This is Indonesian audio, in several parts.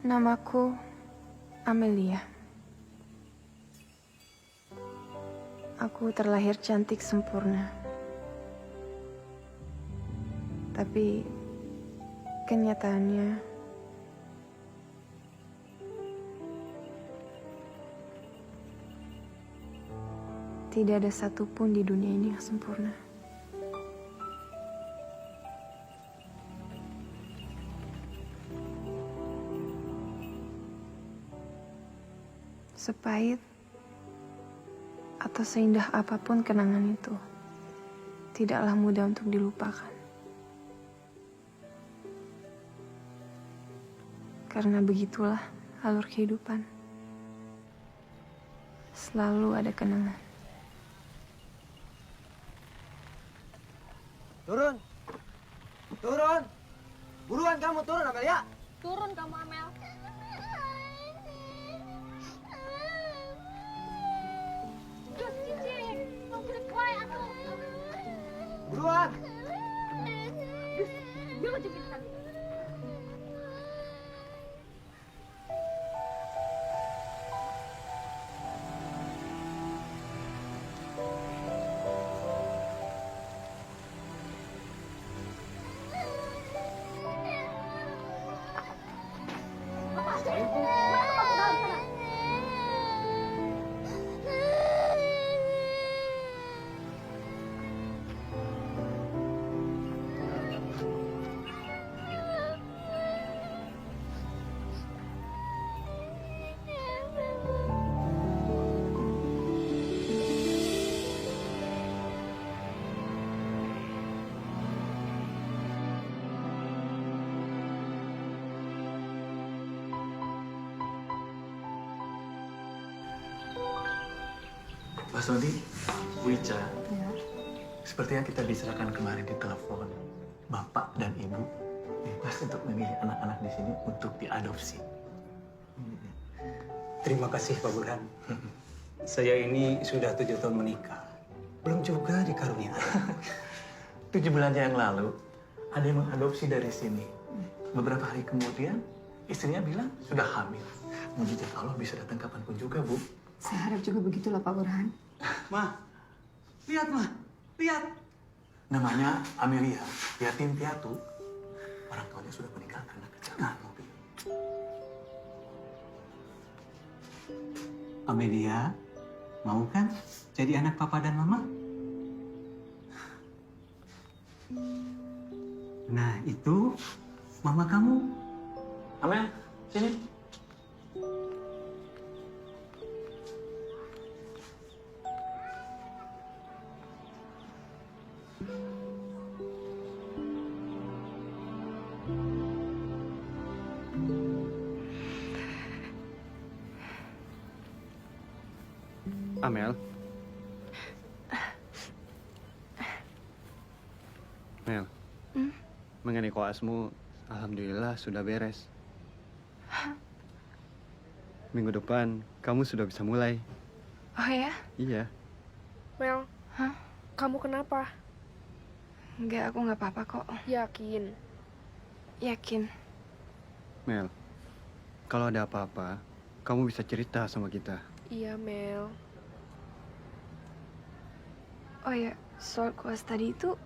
Namaku Amelia. Aku terlahir cantik sempurna. Tapi kenyataannya tidak ada satupun di dunia ini yang sempurna. Sepahit atau seindah apapun kenangan itu, tidaklah mudah untuk dilupakan. Karena begitulah alur kehidupan. Selalu ada kenangan. Turun! Turun! Buruan kamu turun, Amelia! Turun kamu, Amel. Gus, Cici, mau kulit kue atau... Buruan! Gus, dia mau jepit tadi. Pak Sodi, Bu Ica, sepertinya kita diserahkan kemarin di telepon. Bapak dan Ibu bebas untuk memilih anak-anak di sini untuk diadopsi. Terima kasih Pak Burhan. Saya ini sudah 7 tahun menikah. Belum juga dikarunia anak. 7 bulan yang lalu, ada yang mengadopsi dari sini. Beberapa hari kemudian, istrinya bilang sudah hamil. Mujizat Allah bisa datang kapanpun juga, Bu. Saya harap juga begitulah Pak Burhan. Ma, lihat Ma, lihat. Namanya Amelia, yatim piatu. Orang tuanya sudah meninggal karena kecelakaan mobil. Amelia, mau kan jadi anak Papa dan Mama? Nah, itu Mama kamu. Amel, sini. Amel. Mel. Mengenai koasmu, alhamdulillah sudah beres. Minggu depan, kamu sudah bisa mulai. Oh ya? Iya. Mel, Hah? kamu kenapa? Enggak, aku nggak apa-apa kok. Yakin? Yakin. Mel, kalau ada apa-apa, kamu bisa cerita sama kita. Iya, Mel. Oh ya, soal kuas tadi itu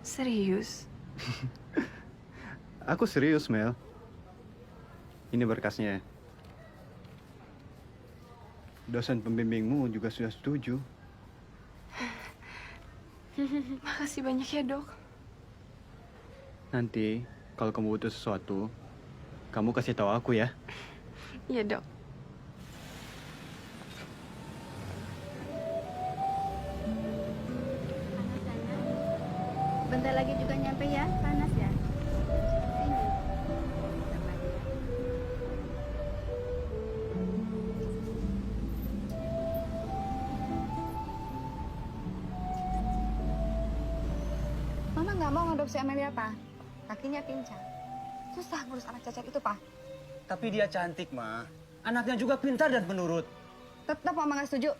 serius? Aku serius, Mel. Ini berkasnya. Dosen pembimbingmu juga sudah setuju. Makasih banyak ya, Dok. Nanti, kalau kamu butuh sesuatu, kamu kasih tahu aku ya. Iya, Dok. Bentar lagi juga nyampe ya, panas ya. Sini. Bentar lagi. Mama nggak mau ngadopsi Amelia, Pak. Kakinya pincang. Susah ngurus anak cacat itu, Pak. Tapi dia cantik, Ma. Anaknya juga pintar dan penurut. Tetap Mama nggak setuju.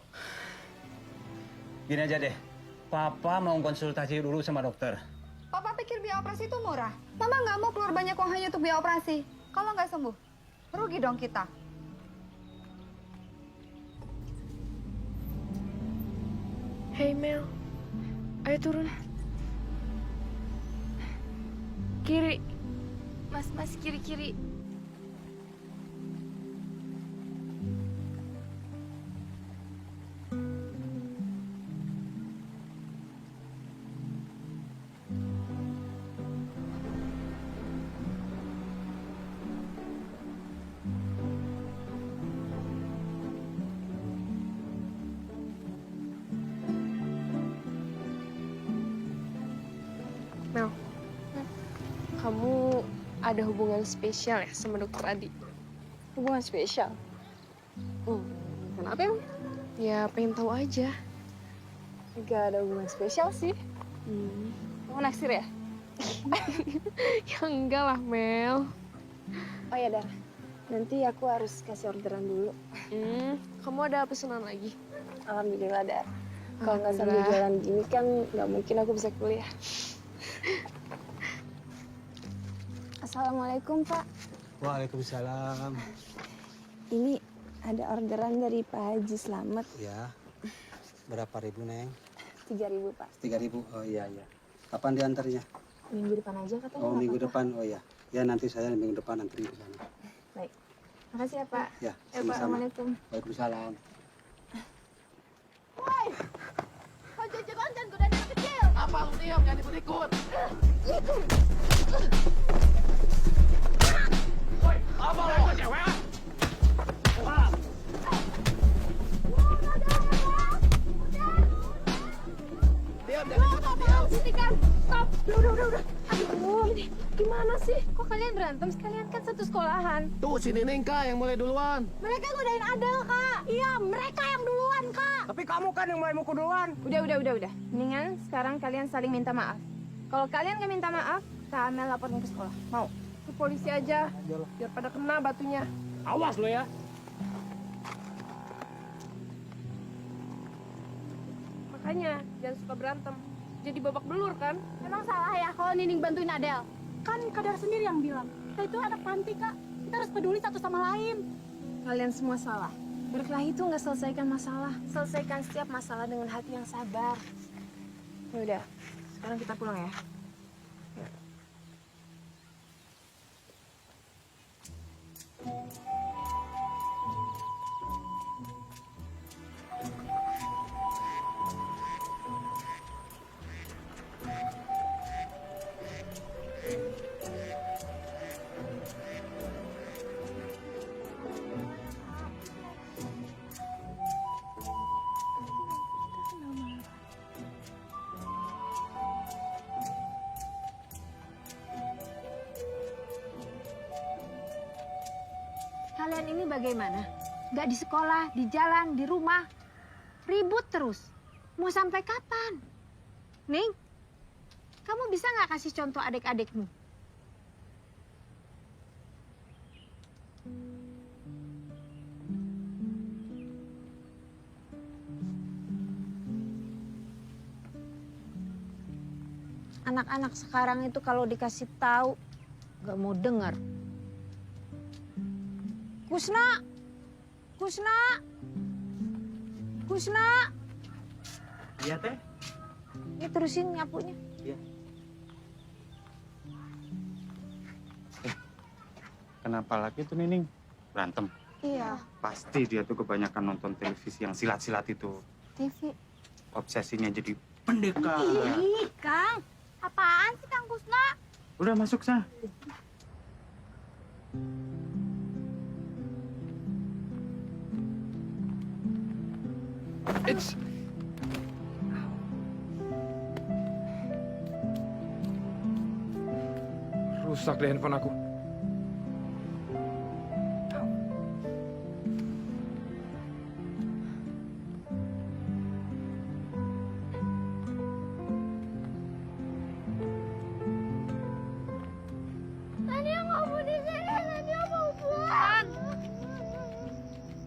Gini aja deh. Papa mau konsultasi dulu sama dokter. Papa pikir biaya operasi itu murah. Mama nggak mau keluar banyak uang hanya untuk biaya operasi. Kalau nggak sembuh, Rugi dong kita. Hei Mel, ayo turun. Kiri. Mas, kiri. Mel, kamu ada hubungan spesial ya sama dokter Adi? Hubungan spesial? Kenapa emang? Ya, pengen tahu aja. Gak ada hubungan spesial sih. Kamu naksir ya? Ya enggak lah, Mel. Oh ya, Dar. Nanti aku harus kasih orderan dulu. Kamu ada pesanan lagi? Alhamdulillah, Dar. Kalau nggak sambil jualan gini kan nggak mungkin aku bisa kuliah. Assalamualaikum, Pak. Waalaikumsalam. Ini ada orderan dari Pak Haji Slamet. Ya. Berapa ribu, Neng? 3.000, Pak. 3.000. Oh iya. Kapan diantarnya? Minggu depan aja katanya. Oh, nggak minggu apa-apa. depan. Oh ya. Ya nanti saya minggu depan antri ke sana. Baik. Makasih ya, Pak. Ya, Pak. sama-sama. Assalamualaikum. Waalaikumsalam. Kau jajan dan godain anak kecil. Apa lu diam, jangan ikut-ikut. Woi, apa lu? Cewek? Diam, jangan ikut, diam. Sini kan, stop. Udah. Aduh, ini gimana sih? Kok kalian berantem? Sekalian kan satu sekolahan. Tuh, si Nining, Kak, yang mulai duluan. Mereka godain Adel, Kak. Iya, mereka yang duluan, Kak. Tapi kamu kan yang mulai mukul duluan. Udah. Mendingan sekarang kalian saling minta maaf. Kalau kalian nggak minta maaf, Kak Amel laporin ke sekolah. Mau? Ke polisi aja, biar pada kena batunya. Awas lo ya. Makanya, jangan suka berantem. Jadi babak belur kan? Emang salah ya kalau Nining bantuin Adel? Kan Kadar sendiri yang bilang, kita itu anak panti, Kak. Kita harus peduli satu sama lain. Kalian semua salah. Berkelahi itu nggak selesaikan masalah. Selesaikan setiap masalah dengan hati yang sabar. Ya udah, sekarang kita pulang ya. Kalian ini bagaimana? Gak di sekolah, di jalan, di rumah. Ribut terus. Mau sampai kapan? Ning, kamu bisa nggak kasih contoh adik-adikmu? Anak-anak sekarang itu kalau dikasih tahu gak mau dengar. Kusna! Iya, Teh. Ini terusin nyapunya. Kenapa lagi tuh Nining? Berantem? Iya, Pasti dia tuh kebanyakan nonton televisi yang silat-silat itu. TV. Obsesinya jadi pendekar. Ih, Kang. Apaan sih, Kang Kusna? Udah masuk, Sah. It's... Rusak deh handphone aku. Tania nggak mau di sini, Tania mau pulang.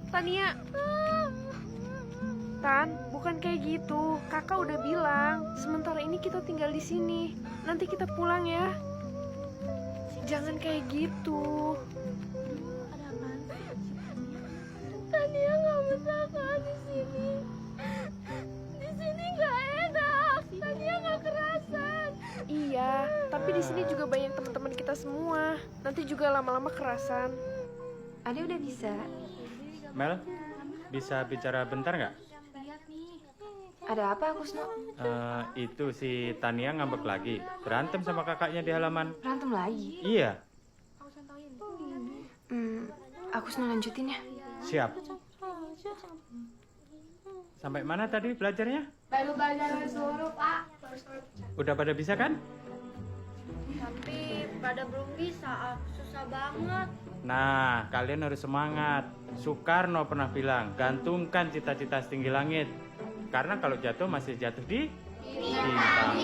Tania, Tan, bukan kayak gitu. Kakak udah bilang, sementara ini kita tinggal di sini. Nanti kita pulang ya. Jangan kayak gitu. Ada enak Kak di sini. Di sini nggak enak. Tania nggak kerasan. Iya, tapi di sini juga banyak teman-teman kita semua. Nanti juga lama-lama kerasan. Ade udah bisa. Mel, bisa bicara bentar nggak? Ada apa Kusno? Itu si Tania ngambek lagi. Berantem sama kakaknya di halaman. Berantem lagi? Iya, Aku Kusno lanjutin ya. siap. Sampai mana tadi belajarnya? Baru belajar suruh Pak. Udah pada bisa kan? Tapi pada belum bisa, susah banget. Nah, kalian harus semangat. Soekarno pernah bilang, gantungkan cita-cita setinggi langit. Karena kalau jatuh masih jatuh di bintang.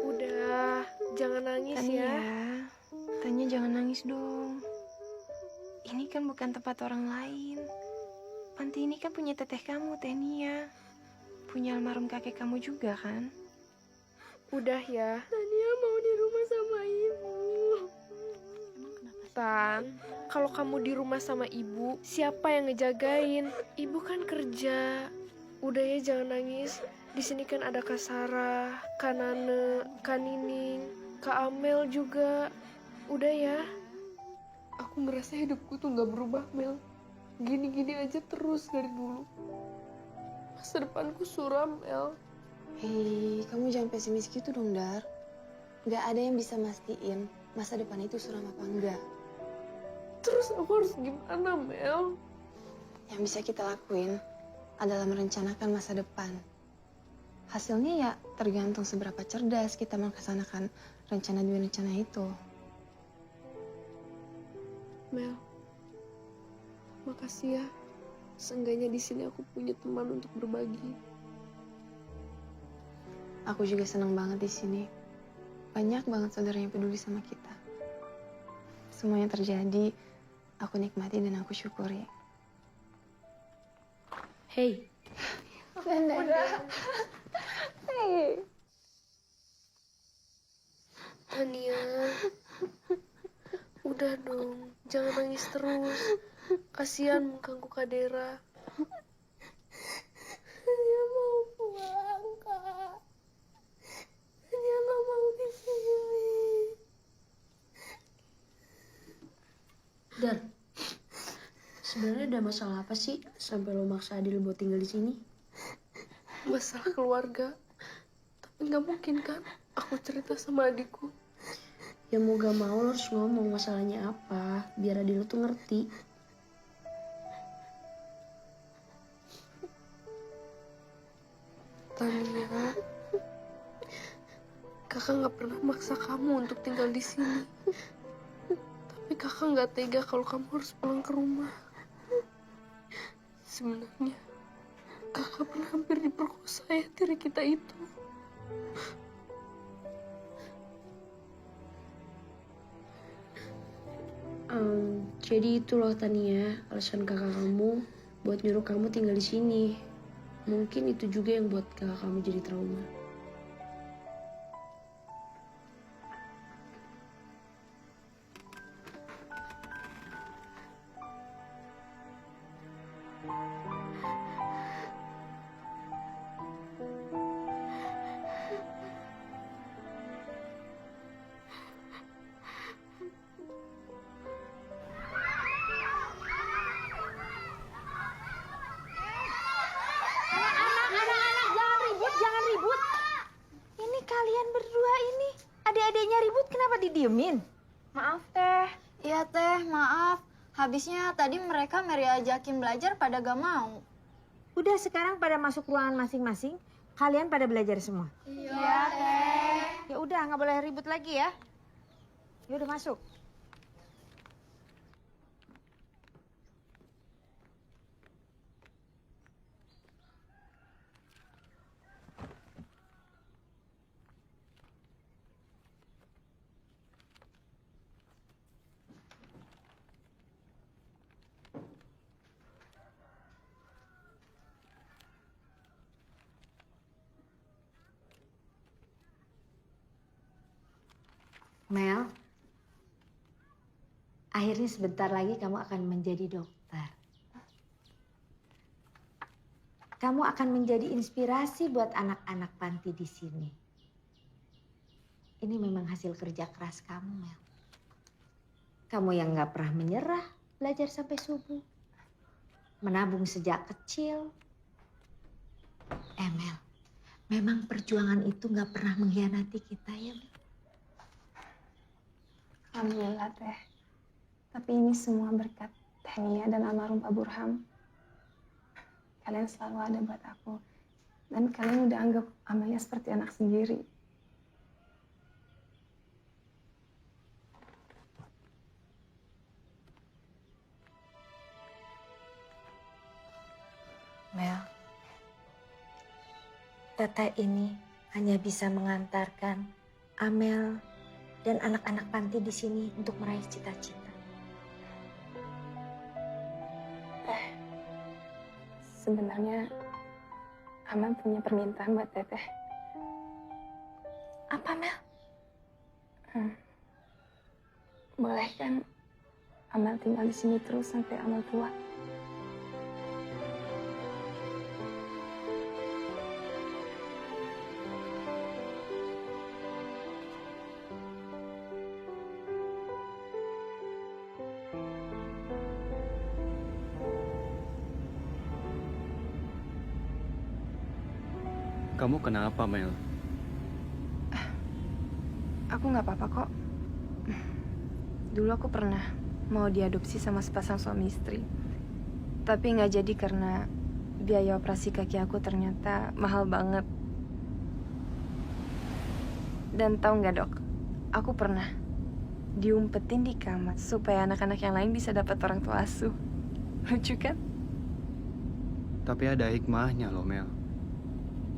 Udah, jangan nangis ya. Tanya jangan nangis dong. Ini kan bukan tempat orang lain. Panti ini kan punya teteh kamu, Tania. Punya almarhum kakek kamu juga kan? Udah ya. Tania mau di rumah sama ibu. Tan, kalau kamu di rumah sama ibu, siapa yang ngejagain? Ibu kan kerja. Udah ya, jangan nangis. Di sini kan ada Kak Sarah, Kak Nane, Kak Nining, Kak Amel juga. Udah ya. Aku merasa hidupku tuh gak berubah, Mel. Gini-gini aja terus dari dulu. Masa depanku suram, Mel. Hei, kamu jangan pesimis gitu dong, Dar. Gak ada yang bisa mastiin masa depan itu suram apa enggak. Terus aku harus gimana, Mel? Yang bisa kita lakuin adalah merencanakan masa depan. Hasilnya ya tergantung seberapa cerdas kita melaksanakan rencana demi rencana itu. Mel, makasih ya. Seenggaknya di sini aku punya teman untuk berbagi. Aku juga senang banget di sini. Banyak banget saudara yang peduli sama kita. Semua yang terjadi, aku nikmati dan aku syukuri. Hey. Bandara. Hey. Tania, udah dong, jangan nangis terus. Kasihan mengganggu Kak Dera. Tania mau pulang, Kak. Tania nggak mau di sini. Dar, sebenarnya ada masalah apa sih sampai lo maksa Adil buat tinggal di sini? Masalah keluarga. Tapi nggak mungkin kan aku cerita sama adikku. Ya mau gak mau lo harus ngomong masalahnya apa, biar Adil lo tuh ngerti. Tania, kakak nggak pernah maksa kamu untuk tinggal di sini. Tapi kakak nggak tega kalau kamu harus pulang ke rumah. Sebenarnya, kakak pernah hampir diperkosa ya tiri kita itu. Jadi itu loh Tania, alasan kakak kamu buat nyuruh kamu tinggal di sini. Mungkin itu juga yang buat kakak kamu jadi trauma. Anak-anak, jangan ribut. Ini kalian berdua ini, adik-adiknya ribut kenapa didiemin? Maaf, Teh. Iya, Teh, maaf. Habisnya tadi mereka Mary ajakin belajar pada gak mau. Udah sekarang pada masuk ruangan masing-masing, kalian pada belajar semua. Iya, Teh. Ya udah, nggak boleh ribut lagi ya. Ya udah masuk. Mel, Akhirnya sebentar lagi kamu akan menjadi dokter. Kamu akan menjadi inspirasi buat anak-anak panti di sini. Ini memang hasil kerja keras kamu, Mel. Kamu yang nggak pernah menyerah, belajar sampai subuh. Menabung sejak kecil. Mel, memang perjuangan itu nggak pernah mengkhianati kita ya, Mel. Alhamdulillah, Teh. Tapi ini semua berkat Teh Nia dan almarhum Pak Burham. Kalian selalu ada buat aku. Dan kalian udah anggap Amelia seperti anak sendiri. Mel, Teteh ini hanya bisa mengantarkan Amel dan anak-anak panti di sini untuk meraih cita-cita. Sebenarnya Amel punya permintaan buat Teteh. Apa, Mel? Boleh kan Amel tinggal di sini terus sampai Amel tua? Kamu kenapa, Mel? Aku nggak apa-apa kok. Dulu aku pernah mau diadopsi sama sepasang suami istri. Tapi nggak jadi karena biaya operasi kaki aku ternyata mahal banget. Dan tahu nggak, Dok? Aku pernah diumpetin di kamar supaya anak-anak yang lain bisa dapat orang tua asuh. Lucu kan? Tapi ada hikmahnya loh, Mel.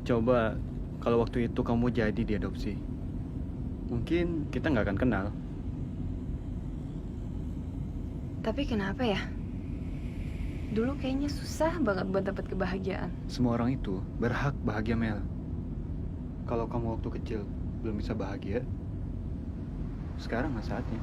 Coba kalau waktu itu kamu jadi diadopsi. Mungkin kita nggak akan kenal. Tapi kenapa ya? Dulu kayaknya susah banget buat dapat kebahagiaan. Semua orang itu berhak bahagia, Mel. Kalau kamu waktu kecil belum bisa bahagia, sekarang nggak saatnya.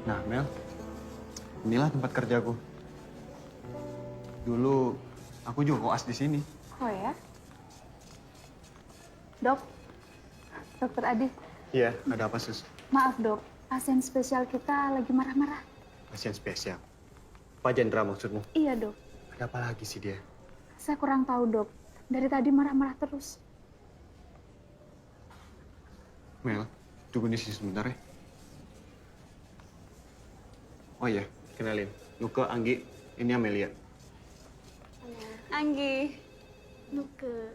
Nah, Mel, inilah tempat kerjaku. Dulu aku juga koas di sini. Oh ya? Dok, Dokter Adi, Iya, ada apa, Sus? maaf dok, pasien spesial kita lagi marah-marah. Pasien spesial. Pak Jendra maksudmu? Iya dok, Ada apa lagi sih dia? saya kurang tahu dok. Dari tadi marah-marah terus. Mel, tunggu di sini sebentar ya. Oh iya, kenalin. Nuke, Anggi, ini Amelia. Anggi. Nuke.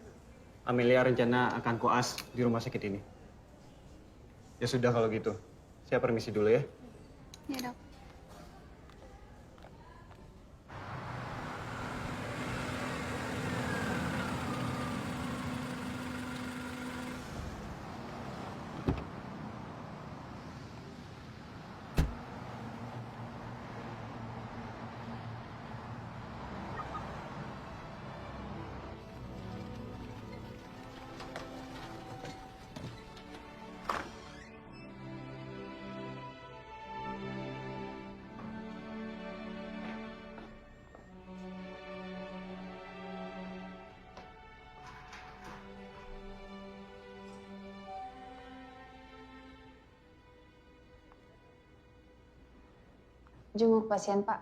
Amelia rencana akan koas di rumah sakit ini. Ya sudah kalau gitu. Saya permisi dulu ya. Iya dok. Jenguk pasien, Pak.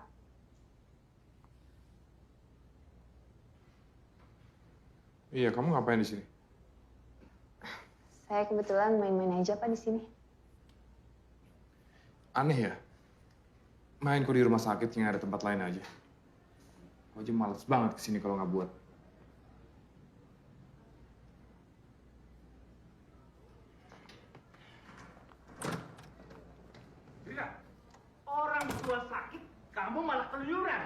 Iya, kamu ngapain di sini? Saya kebetulan main-main aja, Pak, di sini. Aneh ya? Main kok di rumah sakit yang ada tempat lain aja. Aku aja males banget kesini kalau nggak buat. Orang tua sakit, kamu malah keluyuran.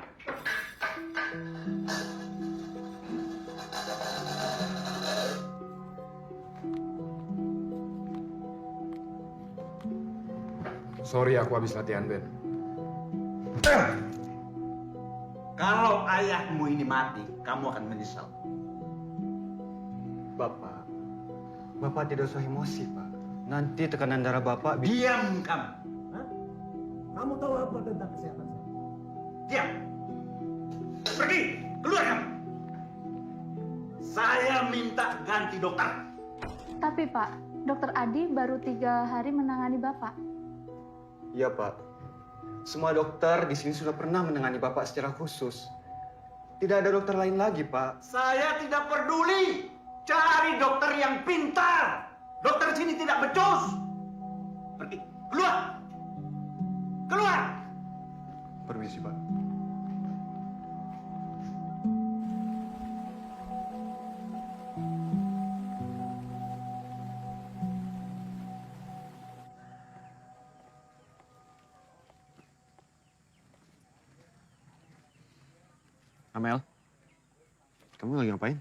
Sorry, aku habis latihan band. Kalau ayahmu ini mati, kamu akan menyesal. Bapak tidak usah emosi, Pak. Nanti tekanan darah Bapak Diam kamu. Hah? Kamu tahu apa tentang kesehatan saya? Diam. Pergi, keluar kamu. Saya minta ganti dokter. Tapi Pak, Dokter Adi baru 3 hari menangani Bapak. Iya, Pak. Semua dokter di sini sudah pernah menangani Bapak secara khusus. Tidak ada dokter lain lagi, Pak. Saya tidak peduli. Cari dokter yang pintar. Dokter sini tidak becus. Pergi, keluar. Keluar. Permisi, Pak. Amel, kamu lagi ngapain?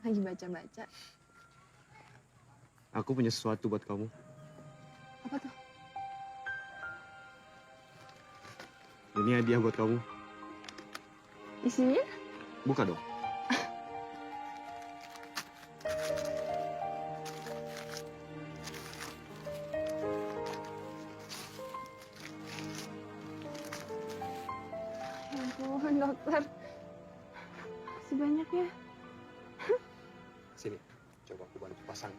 Lagi baca-baca. Aku punya sesuatu buat kamu. Apa tuh? Ini hadiah buat kamu. Isinya? Buka dong. Ya ampun, dokter. Makasih banyak ya. Sini, coba aku bantu pasang.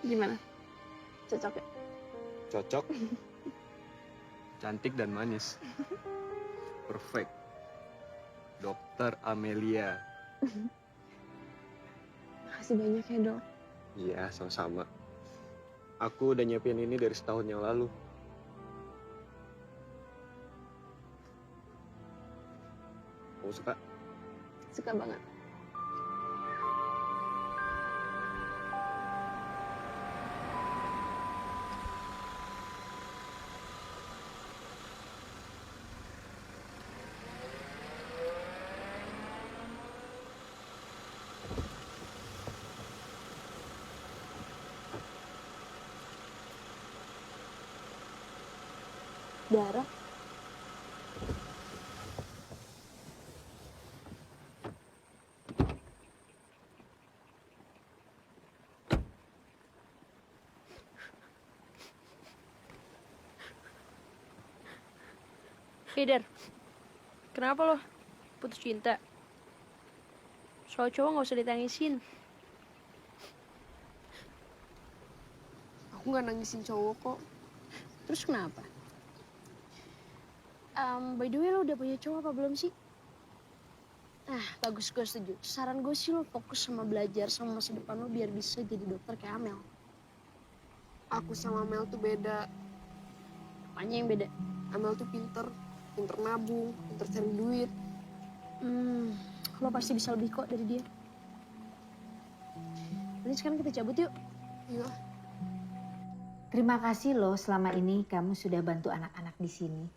Gimana? Cocok ya? Cocok. Cantik dan manis. Perfect. Dokter Amelia. Makasih banyak ya, Dok. Iya, sama-sama. Aku udah nyiapin ini dari setahun yang lalu. Kamu suka? Suka banget. Darah. Dar, kenapa lo putus cinta? Soal cowok nggak usah ditangisin. Aku nggak nangisin cowok kok. Terus kenapa? By the way, lo udah punya cowok apa belum sih? Ah, bagus, gue setuju. Saran gue sih lo fokus sama belajar sama masa depan lo biar bisa jadi dokter kayak Amel. Aku sama Mel tuh beda. Apanya yang beda? Amel tuh pinter nabung, pinter cari duit. Lo pasti bisa lebih kok dari dia. Jadi sekarang kita cabut yuk. Iya. Terima kasih loh selama ini kamu sudah bantu anak-anak di sini.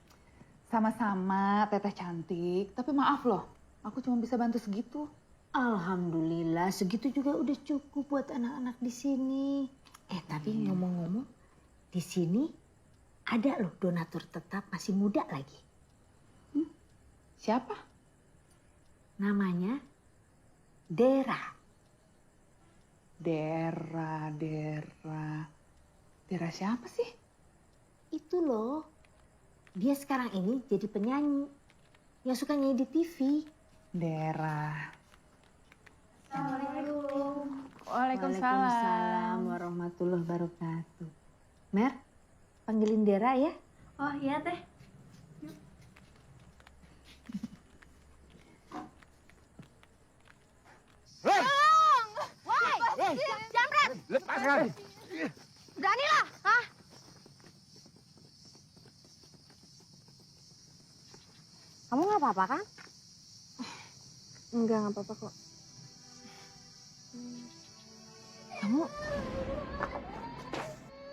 Sama-sama, Teteh cantik. Tapi maaf loh, aku cuma bisa bantu segitu. Alhamdulillah, segitu juga udah cukup buat anak-anak di sini. Tapi ngomong-ngomong, di sini ada loh donatur tetap masih muda lagi. Siapa? Namanya Dera. Dera siapa sih? Itu loh, dia sekarang ini jadi penyanyi yang suka nyanyi di TV. Dera. Assalamualaikum. Waalaikumsalam. Warahmatullahi wabarakatuh. Mer, panggilin Dera ya. Oh iya teh. Jamret! Lepaskan! Beranilah! Hah? Kamu nggak apa-apa kan? Enggak apa-apa kok. Kamu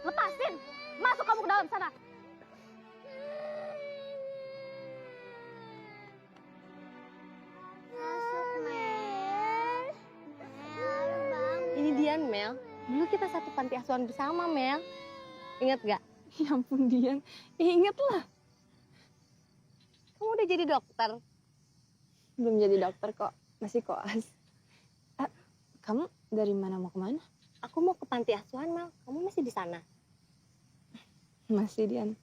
Lepasin! Masuk kamu ke dalam sana! ini Dian, Mel. Dulu kita satu panti asuhan bersama, Mel. Ingat gak? Ya ampun Dian, inget lah. Kamu udah jadi dokter? Belum jadi dokter kok, masih koas. Kamu dari mana mau kemana? Aku mau ke panti asuhan, Mal. Kamu masih di sana? Masih Dian.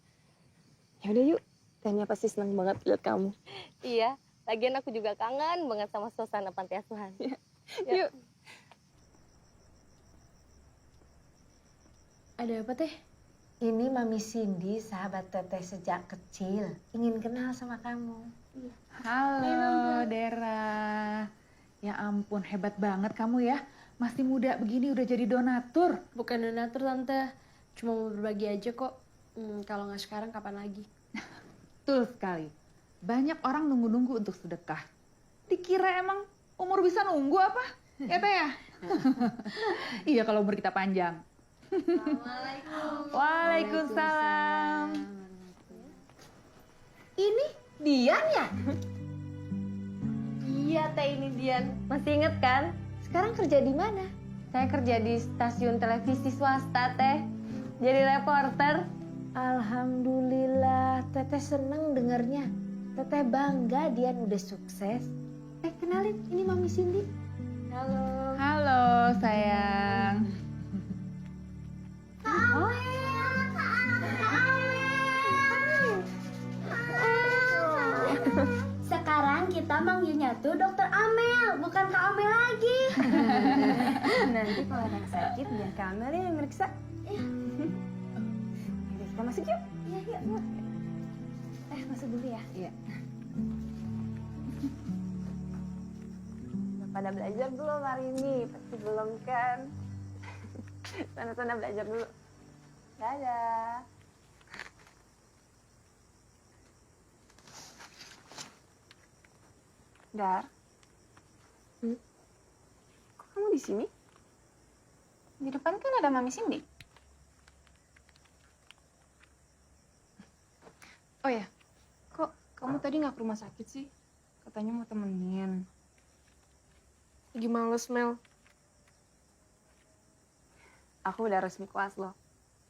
Ya udah yuk, Tania pasti senang banget lihat kamu. Iya, lagian aku juga kangen banget sama suasana panti asuhan. Yuk. Ada apa teh? Ini Mami Cindy, sahabat Teteh sejak kecil. Ingin kenal sama kamu. Halo, Dera. Ya ampun, hebat banget kamu ya. Masih muda begini udah jadi donatur. Bukan donatur tante, cuma mau berbagi aja kok. Kalau nggak sekarang kapan lagi? Betul sekali. Banyak orang nunggu-nunggu untuk sedekah. Dikira emang umur bisa nunggu apa? Ya Teh ya? Iya kalau umur kita panjang. Waalaikumsalam. Ini Dian ya? Iya, Teh, ini Dian. Masih inget kan? Sekarang kerja di mana? Saya kerja di stasiun televisi swasta, Teh. Jadi reporter. Alhamdulillah, Teteh seneng dengernya. Teteh bangga Dian udah sukses. Kenalin, ini Mami Cindy. Halo. Halo, sayang. Sekarang kita manggilnya tuh Dokter Amel, bukan Kak Amel lagi. Nanti kalau ada yang sakit, biar Kak Amel yang meriksa. Yaudah, kita masuk yuk. Iya, yuk. Masuk dulu ya. Iya. Udah pada belajar belum hari ini? Pasti belum kan? Sana-sana belajar dulu. Dadah. Dar. Kok kamu di sini? Di depan kan ada Mami Cindy. Oh ya, kok kamu tadi nggak ke rumah sakit sih? Katanya mau temenin. Lagi males, Mel. Aku udah resmi kelas loh.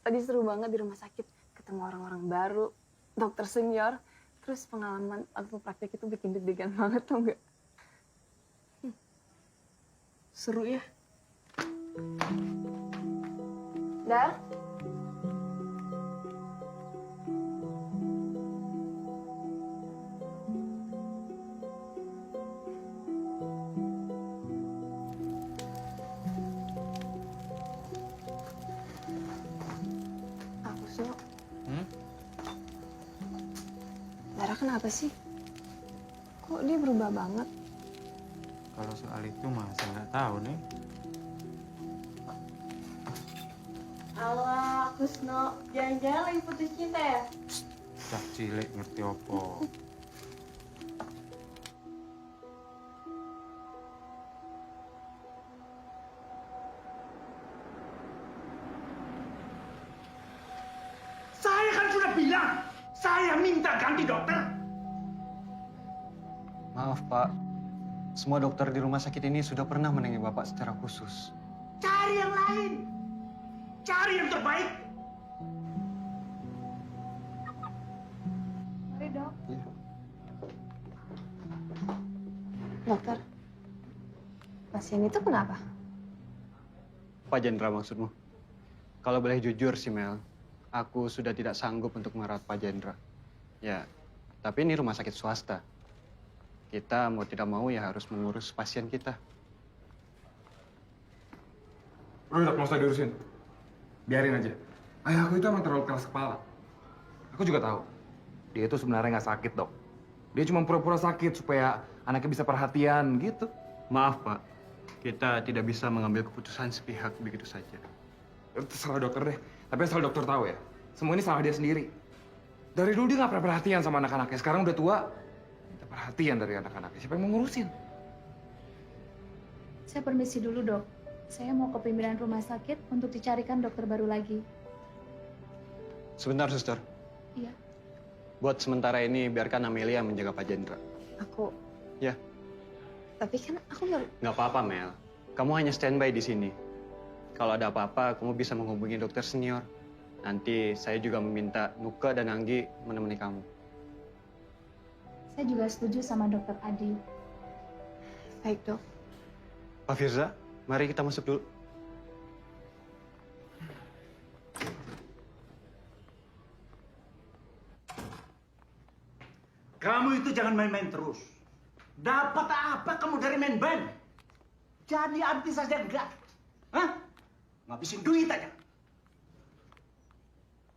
Tadi seru banget di rumah sakit. Ketemu orang-orang baru, dokter senior. Terus pengalaman waktu praktek itu bikin deg-degan banget, tau nggak? Seru ya? Dar? Aku suka. Dara kenapa sih? Kok dia berubah banget? Kalau soal itu mah saya nggak tahu nih. Halo, Kusno. Jangan-jangan lagi putus cinta ya? Cak cilik ngerti opo. Saya kan sudah bilang, saya minta ganti dokter. Maaf Pak, semua dokter di rumah sakit ini sudah pernah menangani Bapak secara khusus. Cari yang lain. Cari yang terbaik. Mari dok. Iya. Dokter, pasien itu kenapa? Pak Jendra maksudmu? Kalau boleh jujur sih Mel, aku sudah tidak sanggup untuk merawat Pak Jendra. Ya, tapi ini rumah sakit swasta. Kita mau tidak mau ya harus mengurus pasien kita. Udah, nggak usah diurusin. Biarin aja. Ayah aku itu emang terlalu keras kepala. Aku juga tahu. Dia itu sebenarnya nggak sakit, Dok. Dia cuma pura-pura sakit supaya anaknya bisa perhatian gitu. Maaf Pak, kita tidak bisa mengambil keputusan sepihak begitu saja. Salah dokter deh. Tapi asal dokter tahu ya, semua ini salah dia sendiri. Dari dulu dia nggak pernah perhatian sama anak-anaknya. Sekarang udah tua, minta perhatian dari anak-anaknya. Siapa yang mau ngurusin? Saya permisi dulu, Dok. Saya mau ke pimpinan rumah sakit untuk dicarikan dokter baru lagi. Sebentar, Suster. Iya. Buat sementara ini biarkan Amelia menjaga Pak Jendra. Aku. Ya. Tapi kan aku baru. Nggak apa-apa, Mel. Kamu hanya standby di sini. Kalau ada apa-apa, kamu bisa menghubungi dokter senior. Nanti saya juga meminta Nuka dan Anggi menemani kamu. Saya juga setuju sama dokter Adi. Baik, Dok. Pak Firza, mari kita masuk dulu. Kamu itu jangan main-main terus. Dapat apa kamu dari main band? Jadi artis saja enggak. Hah? Ngabisin duit aja.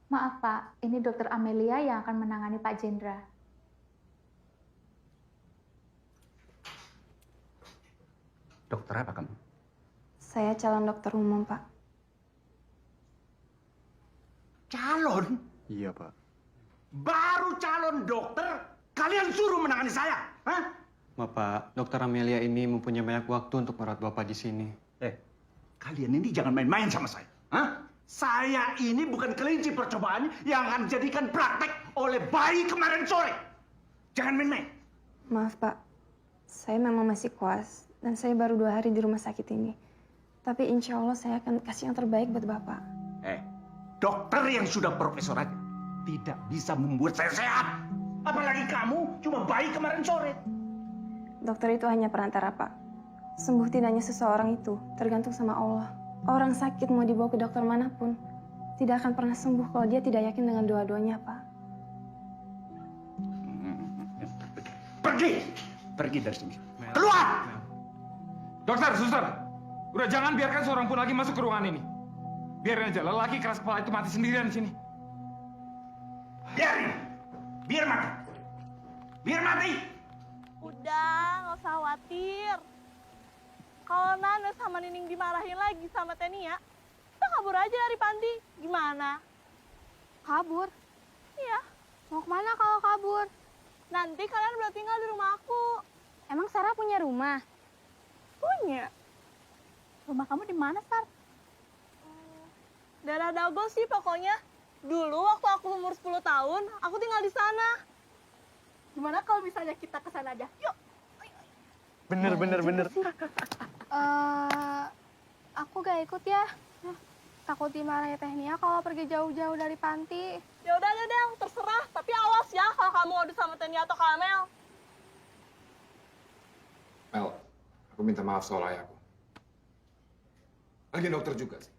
Maaf Pak, ini dokter Amelia yang akan menangani Pak Jendra. Dokter apa kamu? Saya calon dokter umum, Pak. Calon? Iya, Pak. Baru calon dokter, kalian suruh menangani saya? Hah? Bapak, Dokter Amelia ini mempunyai banyak waktu untuk merawat Bapak di sini. Kalian ini jangan main-main sama saya. Hah? Saya ini bukan kelinci percobaan yang akan dijadikan praktek oleh bayi kemarin sore. Jangan main-main. Maaf, Pak. Saya memang masih koas, dan saya baru 2 hari di rumah sakit ini. Tapi insya Allah saya akan kasih yang terbaik buat Bapak. Dokter yang sudah profesor aja tidak bisa membuat saya sehat. Apalagi kamu cuma bayi kemarin sore. Dokter itu hanya perantara, Pak. Sembuh tidaknya seseorang itu tergantung sama Allah. Orang sakit mau dibawa ke dokter manapun, tidak akan pernah sembuh kalau dia tidak yakin dengan doa-doanya, Pak. Pergi! Pergi dari sini. Keluar! Dokter, suster, udah jangan biarkan seorang pun lagi masuk ke ruangan ini. Biarin aja, lelaki keras kepala itu mati sendirian di sini. Biarin! Biar mati! Biar mati! Udah, nggak usah khawatir. Kalau Nana sama Nining dimarahin lagi sama Tenia, kita kabur aja dari panti. Gimana? Kabur? Iya. Mau kemana kalau kabur? Nanti kalian boleh tinggal di rumah aku. Emang Sarah punya rumah? Punya. Rumah kamu di mana, Sar? Daerah Dago sih pokoknya. Dulu waktu aku umur 10 tahun, aku tinggal di sana. Gimana kalau misalnya kita ke sana aja? Yuk. Bener. Aku gak ikut ya. Takut dimarahin Tenia kalau pergi jauh-jauh dari panti. Ya udah deh, terserah. Tapi awas ya kalau kamu udah sama Tenia atau Kamel. Mel, aku minta maaf soal ayahku. Lagi dokter juga sih.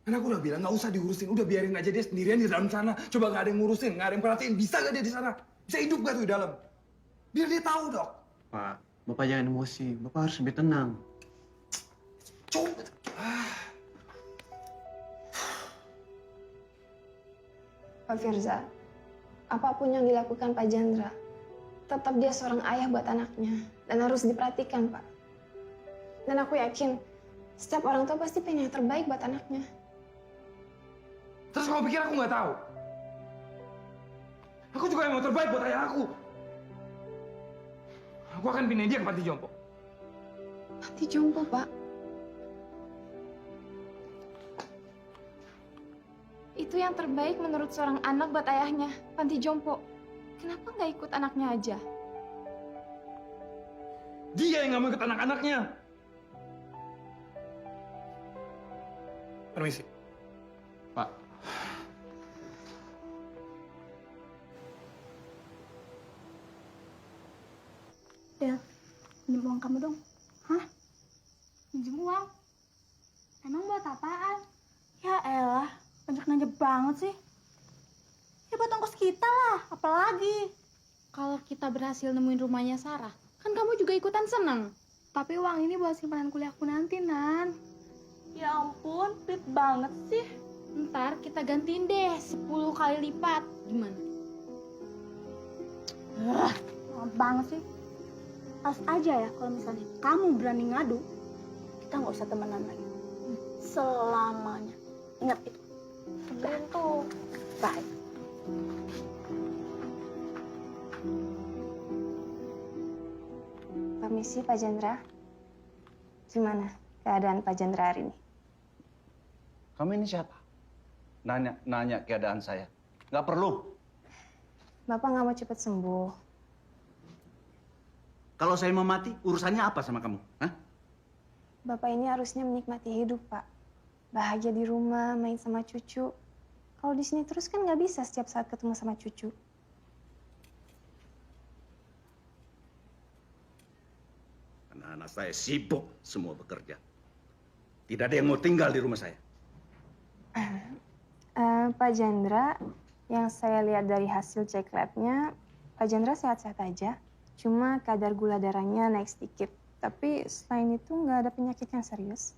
Karena aku udah bilang nggak usah diurusin, udah biarin aja dia sendirian di dalam sana. Coba nggak ada yang ngurusin, nggak ada yang perhatiin. Bisa nggak dia di sana? Bisa hidup nggak tuh di dalam? Biar dia tahu, Dok. Pak, Bapak jangan emosi. Bapak harus lebih tenang. Coba. Pak Firza, apapun yang dilakukan Pak Jendra, tetap dia seorang ayah buat anaknya. Dan harus diperhatikan, Pak. Dan aku yakin, setiap orang tua pasti pengen yang terbaik buat anaknya. Terus kamu pikir aku nggak tahu? Aku juga yang mau terbaik buat ayah aku. Aku akan pindahin dia ke panti jompo. Panti jompo, Pak? Itu yang terbaik menurut seorang anak buat ayahnya, panti jompo. Kenapa nggak ikut anaknya aja? Dia yang nggak mau ikut anak-anaknya. Permisi. Pak. Del, pinjam uang kamu dong. Hah? Pinjam uang? Emang buat apaan? Ya elah, banyak nanya banget sih. Ya buat ongkos kita lah, apalagi. Kalau kita berhasil nemuin rumahnya Sarah, kan kamu juga ikutan seneng. Tapi uang ini buat simpanan kuliahku nanti, Nan. Ya ampun, pelit banget sih. Ntar kita gantiin deh 10 kali lipat. Gimana? Lama banget sih. Alas aja ya kalau misalnya kamu berani ngadu, kita nggak usah temenan lagi. Selamanya. Ingat itu. Sebelum tuh. Bye. Permisi, Pak Jendra. Gimana keadaan Pak Jendra hari ini? Kamu ini siapa? Nanya keadaan saya. Nggak perlu. Bapak nggak mau cepat sembuh. Kalau saya mau mati, urusannya apa sama kamu? Hah? Bapak ini harusnya menikmati hidup, Pak. Bahagia di rumah, main sama cucu. Kalau di sini terus kan nggak bisa setiap saat ketemu sama cucu. Anak-anak saya sibuk semua bekerja. Tidak ada yang mau tinggal di rumah saya. Pak Jendra, yang saya lihat dari hasil cek labnya, Pak Jendra sehat-sehat aja. Cuma kadar gula darahnya naik sedikit. Tapi selain itu nggak ada penyakit yang serius.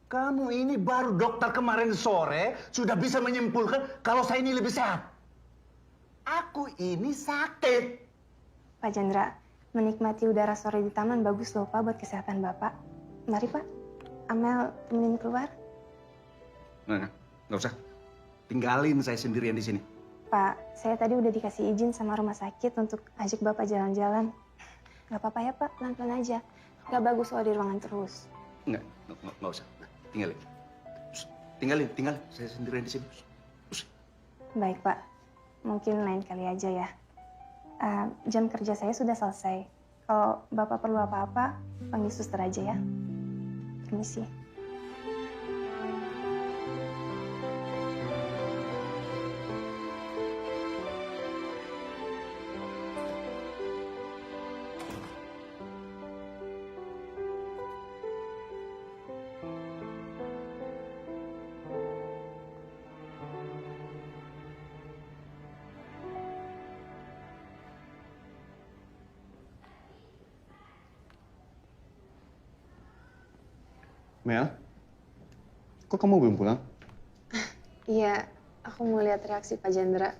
Kamu ini baru dokter kemarin sore sudah bisa menyimpulkan kalau saya ini lebih sehat. Aku ini sakit. Pak Jendra, menikmati udara sore di taman bagus loh Pak buat kesehatan Bapak. Mari Pak, Amel temenin keluar. Nggak usah. Tinggalin saya sendirian di sini. Pak, saya tadi udah dikasih izin sama rumah sakit untuk ajak Bapak jalan-jalan. Nggak apa-apa ya Pak, pelan-pelan aja. Nggak bagus kalau di ruangan terus. Nggak usah. Tinggalin. Tinggalin. Saya sendirian di sini. Baik Pak, mungkin lain kali aja ya. Jam kerja saya sudah selesai. Kalau Bapak perlu apa-apa, panggil suster aja ya. Permisi. Mel, kok kamu belum pulang? Iya, aku mau lihat reaksi Pak Jendra.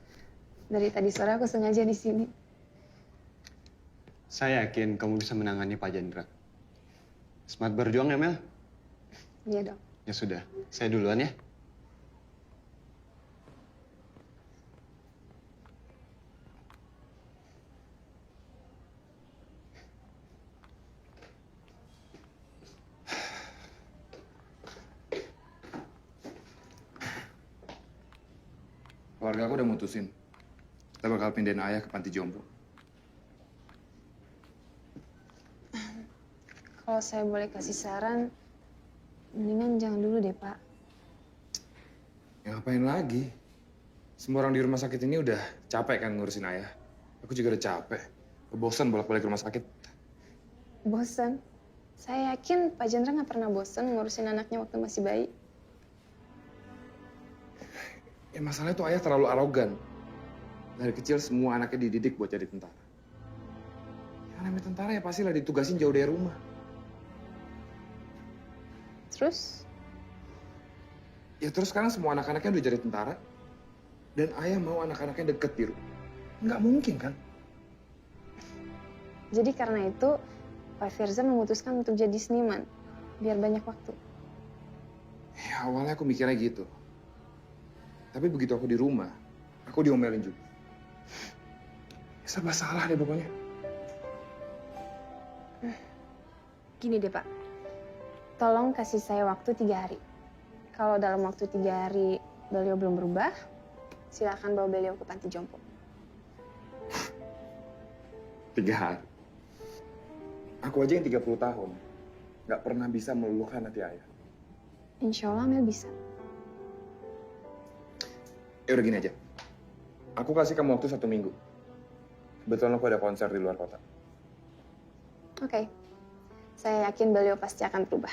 Dari tadi sore aku sengaja di sini. Saya yakin kamu bisa menangani Pak Jendra. Semangat berjuang ya, Mel? Iya dong. Ya sudah, saya duluan ya. Keluarga aku udah mutusin. Kita bakal pindahin ayah ke panti jompo. Kalau saya boleh kasih saran, mendingan jangan dulu deh, Pak. Ya ngapain lagi? Semua orang di rumah sakit ini udah capek kan ngurusin ayah. Aku juga udah capek. Bosan bolak-balik ke rumah sakit. Bosan? Saya yakin Pak Jendra nggak pernah bosan ngurusin anaknya waktu masih bayi. Ya masalahnya tuh ayah terlalu arogan. Dari kecil semua anaknya dididik buat jadi tentara. Yang namanya tentara ya pastilah ditugasin jauh dari rumah. Terus? Ya terus sekarang semua anak-anaknya udah jadi tentara. Dan ayah mau anak-anaknya deket di rumah. Nggak mungkin kan? Jadi karena itu, Pak Firza memutuskan untuk jadi seniman. Biar banyak waktu. Ya awalnya aku mikirnya gitu. Tapi begitu aku di rumah, aku diomelin juga. Ya, serba salah deh pokoknya. Gini deh Pak, tolong kasih saya waktu 3 hari. Kalau dalam waktu 3 hari beliau belum berubah, silakan bawa beliau ke panti jompo. 3 hari. Aku aja yang 30 tahun, nggak pernah bisa meluluhkan hati ayah. Insya Allah Mel bisa. Ya udah gini aja. Aku kasih kamu waktu 1 minggu. Kebetulan aku ada konser di luar kota. Oke. Saya yakin beliau pasti akan berubah.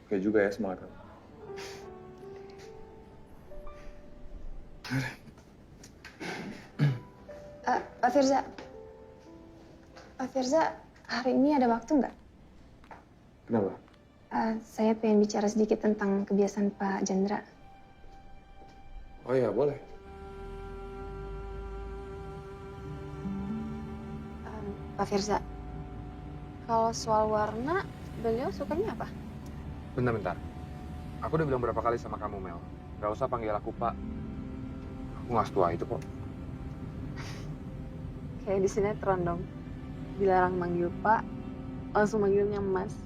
Oke juga ya semangat kamu. Pak Firza. Pak Firza, hari ini ada waktu nggak? Kenapa? Saya pengen bicara sedikit tentang kebiasaan Pak Jendra. Oh iya, boleh. Pak Firza, kalau soal warna, beliau sukanya apa? Bentar. Aku udah bilang berapa kali sama kamu, Mel. Gak usah panggil aku Pak. Aku nggak setua itu kok. Kayak di sinetron dong. Dilarang manggil Pak, langsung manggilnya Mas.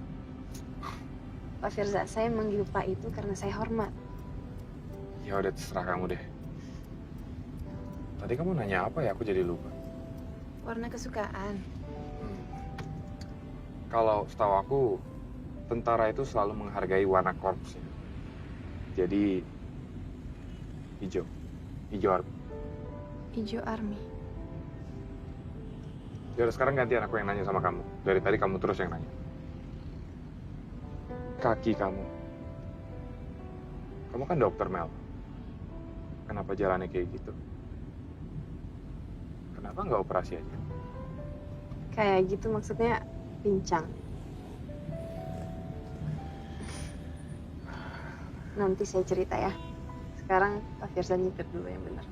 Pak Firza, saya manggil Pak itu karena saya hormat. Ya udah terserah kamu deh. Tadi kamu nanya apa ya? Aku jadi lupa. Warna kesukaan. Kalau setahu aku, tentara itu selalu menghargai warna korpsnya. Jadi hijau army. Ijo Army. Ya udah, sekarang gantian aku yang nanya sama kamu. Dari tadi kamu terus yang nanya. Kaki kamu. Kamu kan dokter, Mel. Kenapa jalannya kayak gitu? Kenapa nggak operasi aja? Kayak gitu maksudnya pincang. Nanti saya cerita ya. Sekarang Pak Firza nyetir dulu yang benar.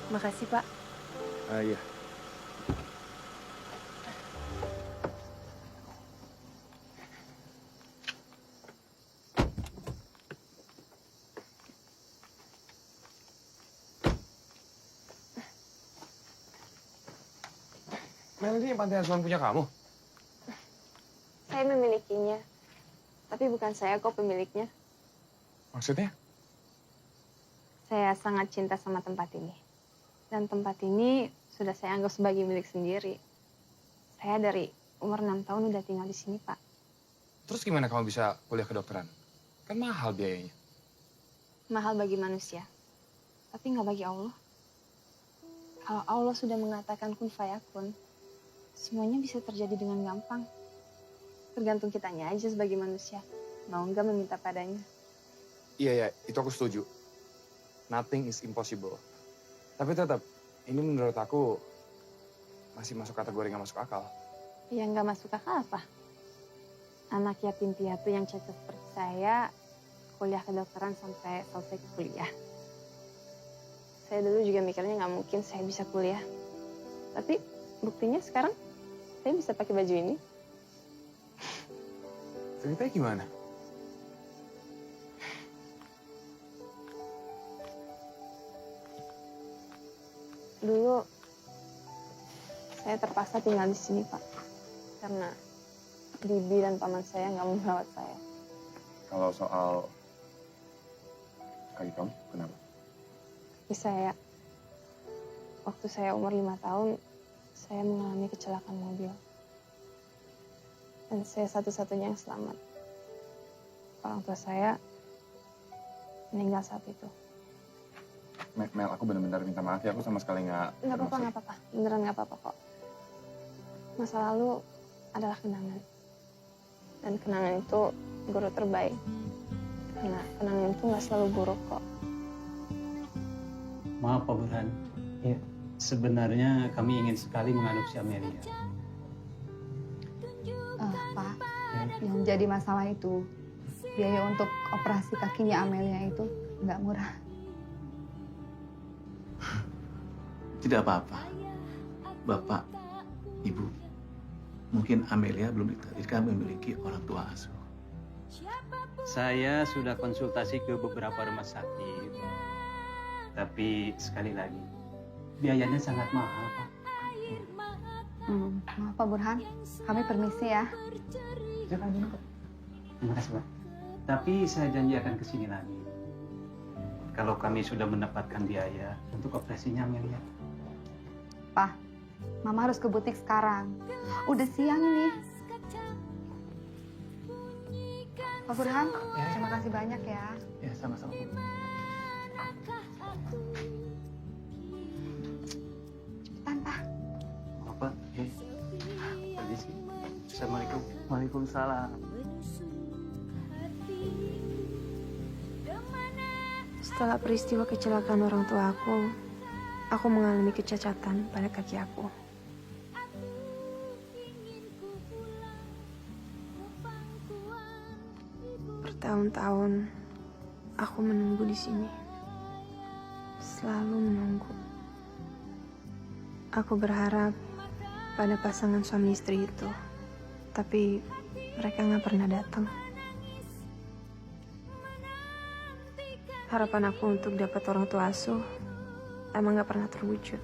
Makasih, Pak. Iya. Mel, ini pantai asuhan punya kamu? Saya memilikinya. Tapi bukan saya kok pemiliknya. Maksudnya? Saya sangat cinta sama tempat ini. Dan tempat ini sudah saya anggap sebagai milik sendiri. Saya dari umur 6 tahun udah tinggal di sini, Pak. Terus gimana kamu bisa kuliah kedokteran? Kan mahal biayanya. Mahal bagi manusia. Tapi nggak bagi Allah. Kalau Allah sudah mengatakan kun fayakun, semuanya bisa terjadi dengan gampang. Tergantung kitanya aja sebagai manusia. Mau nggak meminta padanya. Iya, itu aku setuju. Nothing is impossible. Tapi tetap, ini menurut aku masih masuk kategori nggak masuk akal. Yang nggak masuk akal apa? Anak yatim piatu yang cacat seperti saya kuliah kedokteran sampai selesai kuliah. Saya dulu juga mikirnya nggak mungkin saya bisa kuliah. Tapi buktinya sekarang saya bisa pakai baju ini. Ceritanya gimana? Dulu saya terpaksa tinggal di sini, Pak. Karena bibi dan paman saya nggak mau merawat saya. Kalau soal kaki kamu, kenapa? Waktu saya umur 5 tahun, saya mengalami kecelakaan mobil. Dan saya satu-satunya yang selamat. Orang tua saya meninggal saat itu. Mel, aku benar-benar minta maaf ya, aku sama sekali nggak... Nggak apa-apa. Beneran nggak apa-apa kok. Masa lalu adalah kenangan. Dan kenangan itu guru terbaik. Karena kenangan itu nggak selalu buruk kok. Maaf Pak Burhan. Ya, sebenarnya kami ingin sekali mengadopsi Amelia. Pak, yang jadi masalah itu biaya untuk operasi kakinya Amelia itu nggak murah. Tidak apa-apa. Bapak, Ibu, mungkin Amelia belum ditakdirkan memiliki orang tua asuh. Saya sudah konsultasi ke beberapa rumah sakit. Tapi sekali lagi, biayanya sangat mahal, Pak. Maaf Pak Burhan, kami permisi ya. Jangan dulu, Pak. Terima kasih, Pak. Tapi saya janji akan kesini lagi. Kalau kami sudah mendapatkan biaya untuk operasinya Amelia. Pak, Mama harus ke butik sekarang. Udah siang ini. Pak Burhan, terima kasih banyak ya. Ya, sama-sama. Cepetan, Pak. Apa? Permisi. Assalamualaikum. Waalaikumsalam. Setelah peristiwa kecelakaan orang tua aku mengalami kecacatan pada kaki aku. Bertahun-tahun aku menunggu di sini. Selalu menunggu. Aku berharap pada pasangan suami istri itu. Tapi mereka nggak pernah datang. Harapan aku untuk dapat orang tua asuh emang nggak pernah terwujud.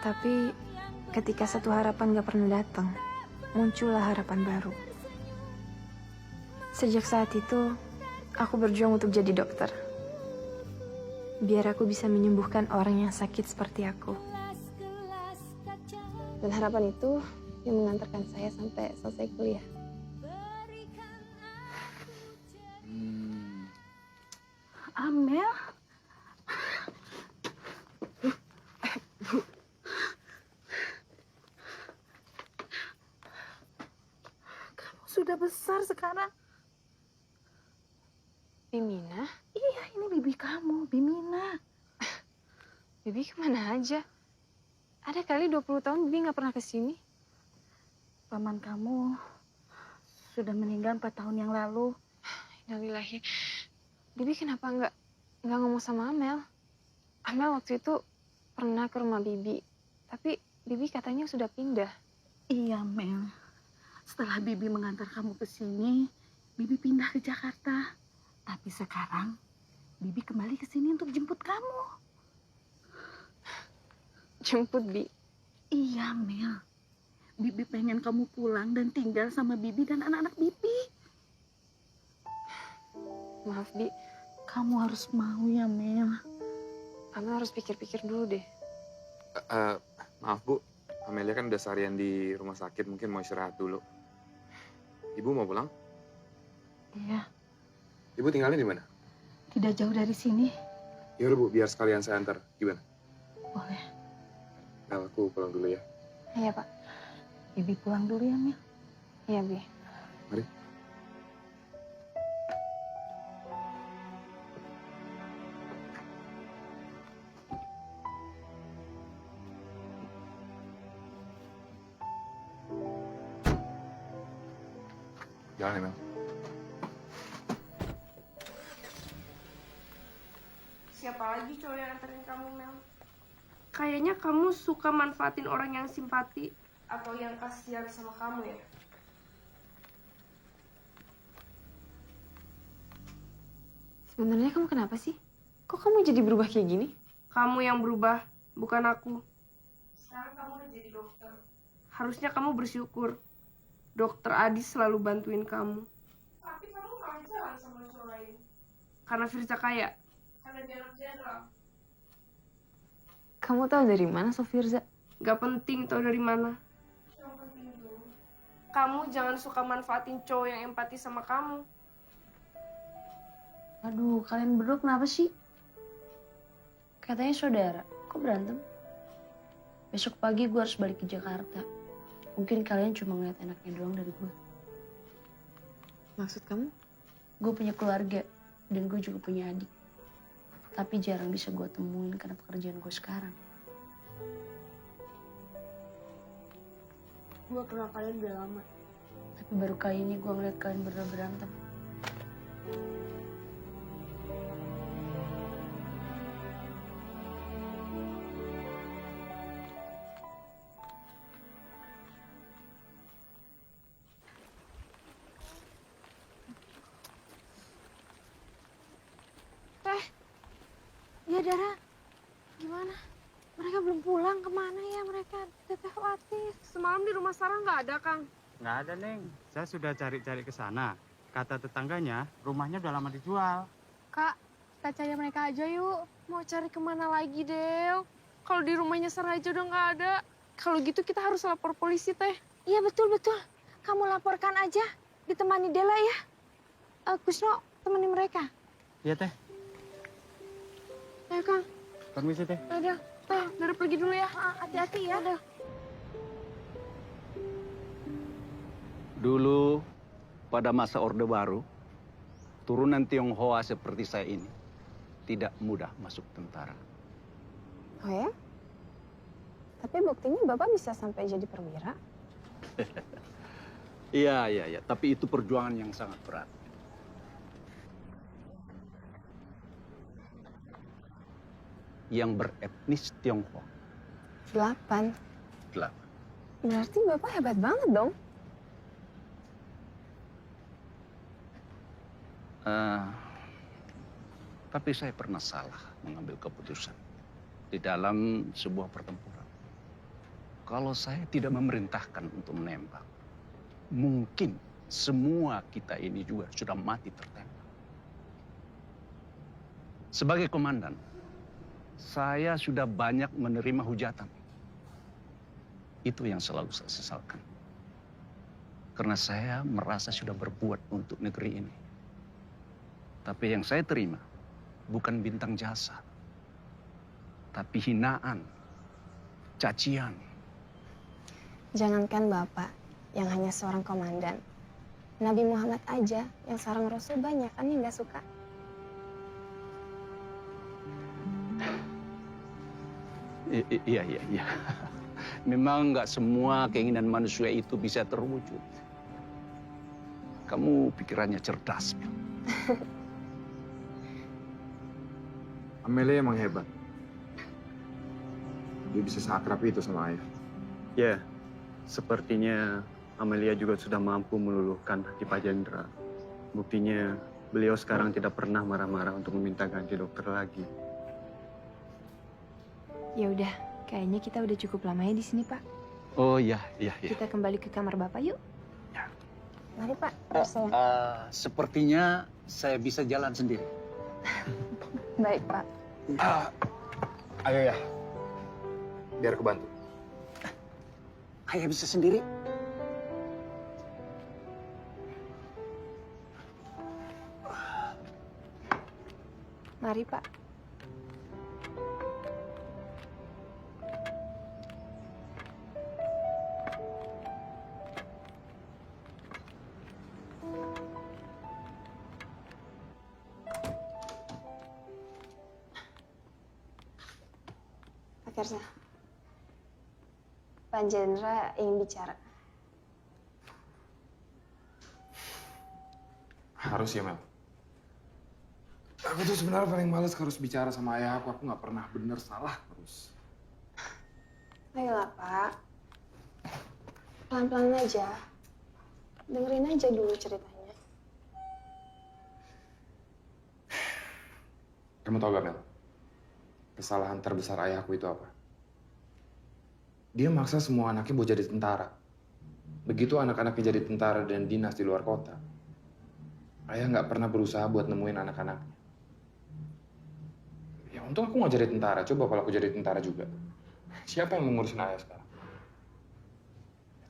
Tapi ketika satu harapan gak pernah datang, muncullah harapan baru. Sejak saat itu, aku berjuang untuk jadi dokter. Biar aku bisa menyembuhkan orang yang sakit seperti aku. Dan harapan itu yang mengantarkan saya sampai selesai kuliah. Amel? Kamu sudah besar sekarang. Bimina? Iya, ini bibi kamu, Bimina. Bibi kemana aja? Ada kali 20 tahun Bibi nggak pernah kesini. Paman kamu sudah meninggal 4 tahun yang lalu. Innalillahi. Bibi kenapa nggak ngomong sama Amel? Amel waktu itu pernah ke rumah Bibi, tapi Bibi katanya sudah pindah. Iya, Mel. Setelah Bibi mengantar kamu ke sini, Bibi pindah ke Jakarta. Tapi sekarang Bibi kembali ke sini untuk jemput kamu. Jemput, Bi? Iya, Mel. Bibi pengen kamu pulang dan tinggal sama Bibi dan anak-anak Bibi. Maaf, Bi. Kamu harus mau ya, Mel. Amel harus pikir-pikir dulu deh. Maaf Bu, Amelia kan udah seharian di rumah sakit, mungkin mau istirahat dulu. Ibu mau pulang? Iya, Ibu tinggalnya di mana? tidak jauh dari sini. Ya udah Bu, biar sekalian saya antar. Gimana? Boleh. Nah, aku pulang dulu ya. Iya, Pak. Bibi pulang dulu ya, Mel. Iya, Bi. Mari. Jalan ya, Mel. Siapa lagi cowok yang anterin kamu, Mel? Kayaknya kamu suka manfaatin orang yang simpati atau yang kasihan sama kamu ya? Sebenarnya kamu kenapa sih? Kok kamu jadi berubah kayak gini? Kamu yang berubah, bukan aku. Sekarang kamu udah jadi dokter. Harusnya kamu bersyukur. Dokter Adi selalu bantuin kamu. Tapi kamu malah jalan sama cowok lain. Karena Firza kaya. Karena dia anak jenderal. Kamu tahu dari mana, Sofirza? Gak penting tahu dari mana. Yang penting tuh, kamu jangan suka manfaatin cowok yang empati sama kamu. Aduh, kalian berdua kenapa sih? Katanya saudara, kok berantem? Besok pagi gue harus balik ke Jakarta. Mungkin kalian cuma ngeliat enaknya doang dari gue. Maksud kamu? Gue punya keluarga, dan gue juga punya adik. Tapi jarang bisa gue temuin karena pekerjaan gue sekarang. Gue kenal kalian udah lama. Tapi baru kali ini gue ngeliat kalian berdua berantem. Ya, Dara. Gimana? Mereka belum pulang. Kemana ya mereka? Teteh khawatir. Semalam di rumah Sarah nggak ada, Kang. Nggak ada, Neng. Saya sudah cari-cari ke sana. Kata tetangganya, rumahnya udah lama dijual. Kak, kita cari mereka aja yuk. Mau cari kemana lagi, Del? Kalau di rumahnya Sarah aja udah nggak ada. Kalau gitu kita harus lapor polisi, Teh. Iya, betul-betul. Kamu laporkan aja. Ditemani Dela ya. Kusno, temani mereka. Iya, Teh. Ayo, Kang. Permisi, Teh. Ayo, Teh. Dara pergi dulu ya. Hati-hati ya. Dulu pada masa Orde Baru, turunan Tionghoa seperti saya ini tidak mudah masuk tentara. Oh ya? Tapi buktinya Bapak bisa sampai jadi perwira. Iya. Tapi itu perjuangan yang sangat berat. Yang beretnis Tionghoa. 8. 8. Berarti Bapak hebat banget dong. Tapi saya pernah salah mengambil keputusan di dalam sebuah pertempuran. kalau saya tidak memerintahkan untuk menembak, mungkin semua kita ini juga sudah mati tertembak. Sebagai komandan, saya sudah banyak menerima hujatan. Itu yang selalu saya sesalkan. Karena saya merasa sudah berbuat untuk negeri ini. Tapi yang saya terima bukan bintang jasa, tapi hinaan, cacian. Jangankan Bapak yang hanya seorang komandan. Nabi Muhammad aja yang seorang Rasul banyak kan yang gak suka. Iya. Memang nggak semua keinginan manusia itu bisa terwujud. Kamu pikirannya cerdas, Mel. Amelia emang hebat. Dia bisa seakrab itu sama ayah. Ya, sepertinya Amelia juga sudah mampu meluluhkan hati Pak Jendra. Buktinya beliau sekarang tidak pernah marah-marah untuk meminta ganti dokter lagi. Ya udah, kayaknya kita udah cukup lama ya di sini, Pak. Oh iya. Kita kembali ke kamar Bapak yuk. Mari Pak, Sepertinya saya bisa jalan sendiri. baik Pak. Ayo ya, biar aku bantu. Ayah bisa sendiri. Mari, Pak. Pak Firza. Pak Jendra ingin bicara. Harus ya, Mel. Aku tuh sebenarnya paling males harus bicara sama ayah aku. Aku nggak pernah bener, salah terus. Ayolah Pak. Pelan-pelan aja. Dengerin aja dulu ceritanya. Kamu tau gak, Mel? Kesalahan terbesar ayahku itu apa? Dia maksa semua anaknya buat jadi tentara. Begitu anak-anaknya jadi tentara dan dinas di luar kota, ayah nggak pernah berusaha buat nemuin anak-anaknya. Ya untung aku nggak jadi tentara. Coba kalau aku jadi tentara juga, siapa yang mengurusin ayah sekarang?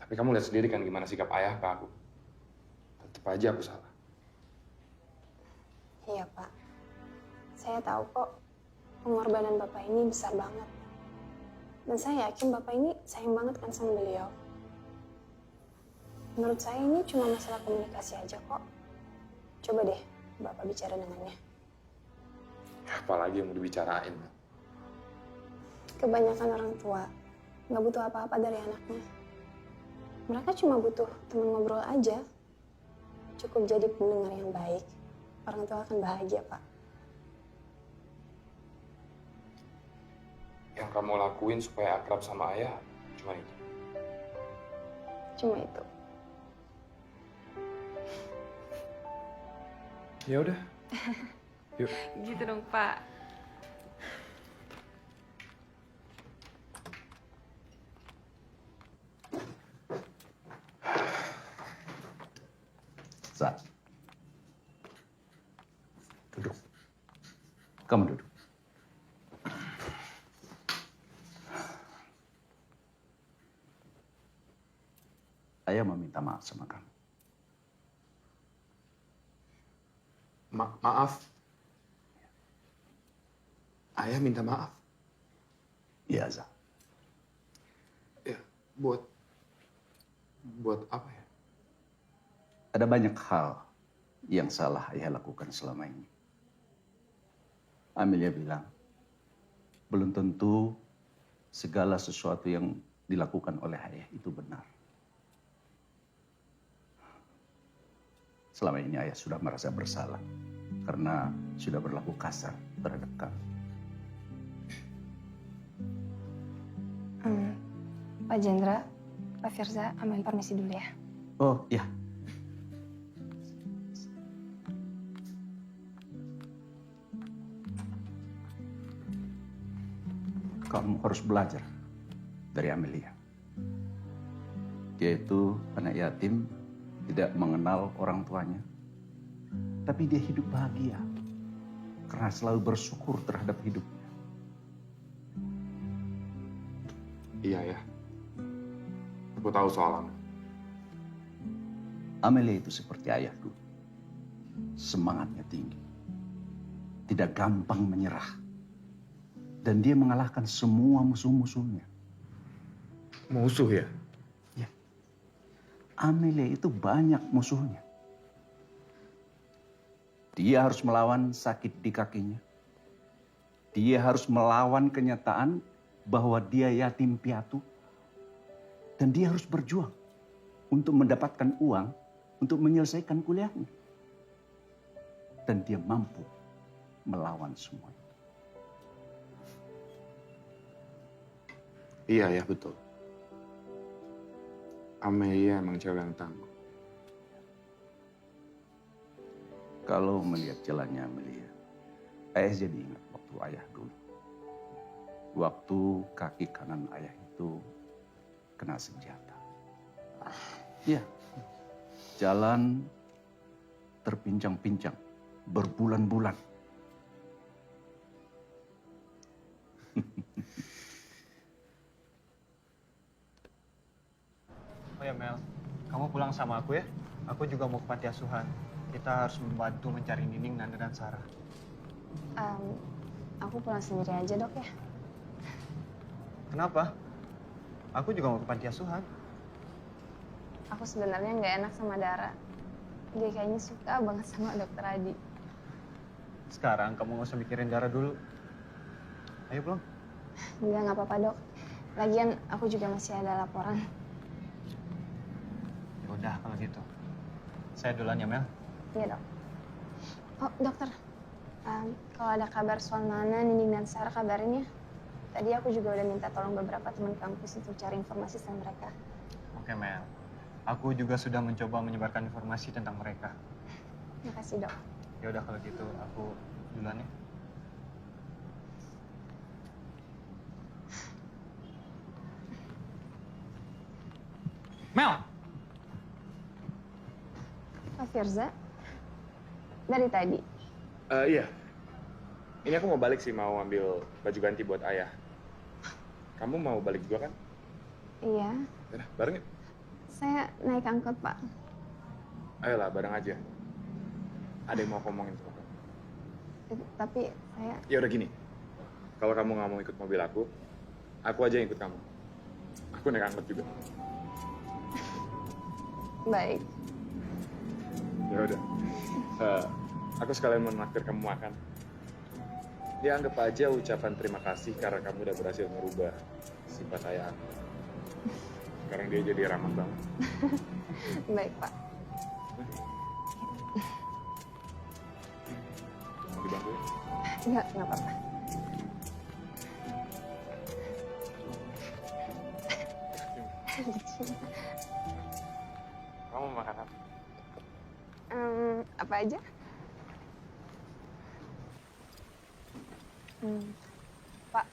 Tapi kamu lihat sendiri kan gimana sikap ayah ke aku. Tetep aja aku salah. Iya Pak. Saya tahu kok pengorbanan Bapak ini besar banget. Dan saya yakin Bapak ini sayang banget kan sama beliau. Menurut saya ini cuma masalah komunikasi aja kok. Coba deh Bapak bicara dengannya. Apalagi yang mau dibicarain, Mel. Kebanyakan orang tua nggak butuh apa-apa dari anaknya. Mereka cuma butuh teman ngobrol aja. Cukup jadi pendengar yang baik. Orang tua akan bahagia, Pak. Yang kamu lakuin supaya akrab sama ayah cuma itu. Cuma itu. Ya udah. Yuk. Gitu dong, Pak. Sa. Duduk. Kamu duduk. Ayah meminta maaf sama kamu. Maaf. Ayah minta maaf. Iya, Za. Ya, buat apa ya? Ada banyak hal yang salah ayah lakukan selama ini. Amelia bilang, belum tentu segala sesuatu yang dilakukan oleh ayah itu benar. Selama ini ayah sudah merasa bersalah karena sudah berlaku kasar terhadap kamu. Pak Jendra, Pak Firza, ambil permisi dulu ya. Oh, ya. Kamu harus belajar dari Amelia. Dia itu anak yatim, tidak mengenal orang tuanya. Tapi dia hidup bahagia karena selalu bersyukur terhadap hidupnya. Iya ya. Aku tahu soal Amel. Amelia itu seperti ayah dulu. Semangatnya tinggi. Tidak gampang menyerah. Dan dia mengalahkan semua musuh-musuhnya. Musuh ya? Ya. Amelia itu banyak musuhnya. Dia harus melawan sakit di kakinya. Dia harus melawan kenyataan bahwa dia yatim piatu. Dan dia harus berjuang untuk mendapatkan uang untuk menyelesaikan kuliahnya. Dan dia mampu melawan semua itu. Iya ya, betul. Amelia emang cewek yang tangguh. Kalau melihat jalannya Amelia, ayah jadi ingat waktu ayah dulu. Waktu kaki kanan ayah itu kena senjata. Iya, jalan terpincang-pincang berbulan-bulan. Oh ya Mel, kamu pulang sama aku ya. Aku juga mau ke panti asuhan. Kita harus membantu mencari Nining, Nanda, dan Sarah. Aku pulang sendiri aja dok ya. Kenapa? Aku juga mau ke panti asuhan. Aku sebenarnya nggak enak sama Dara. Dia kayaknya suka banget sama dokter Adi. Sekarang kamu nggak usah mikirin Dara dulu. Ayo pulang. Enggak, nggak apa-apa dok. Lagian aku juga masih ada laporan. Ya udah kalau gitu. Saya duluan ya Mel. Iya dok. Oh dokter, kalau ada kabar soal Nana, Nining, dan Sarah kabarin ya. Tadi aku juga udah minta tolong beberapa teman kampus untuk cari informasi tentang mereka. Oke Mel. Aku juga sudah mencoba menyebarkan informasi tentang mereka. Makasih dok. Ya udah kalau gitu aku duluan ya. Mel. Pak Firza, dari tadi. Iya. Ini aku mau balik sih, mau ambil baju ganti buat ayah. Kamu mau balik juga kan? Iya, Yaudah, bareng yuk. saya naik angkot pak. Ayolah, bareng aja. Ada yang mau aku ngomongin sama kamu. Tapi saya... Ya udah gini, kalau kamu nggak mau ikut mobil aku aja yang ikut kamu. Aku naik angkot juga. Baik. Ya udah. Aku sekalian mau naktir kamu makan. Ya anggap aja ucapan terima kasih karena kamu udah berhasil merubah sifat ayah aku. Sekarang dia jadi ramah banget. Baik pak. Mau dibantu ya? Nggak apa-apa. Kamu mau makan apa? Apa aja? Pak,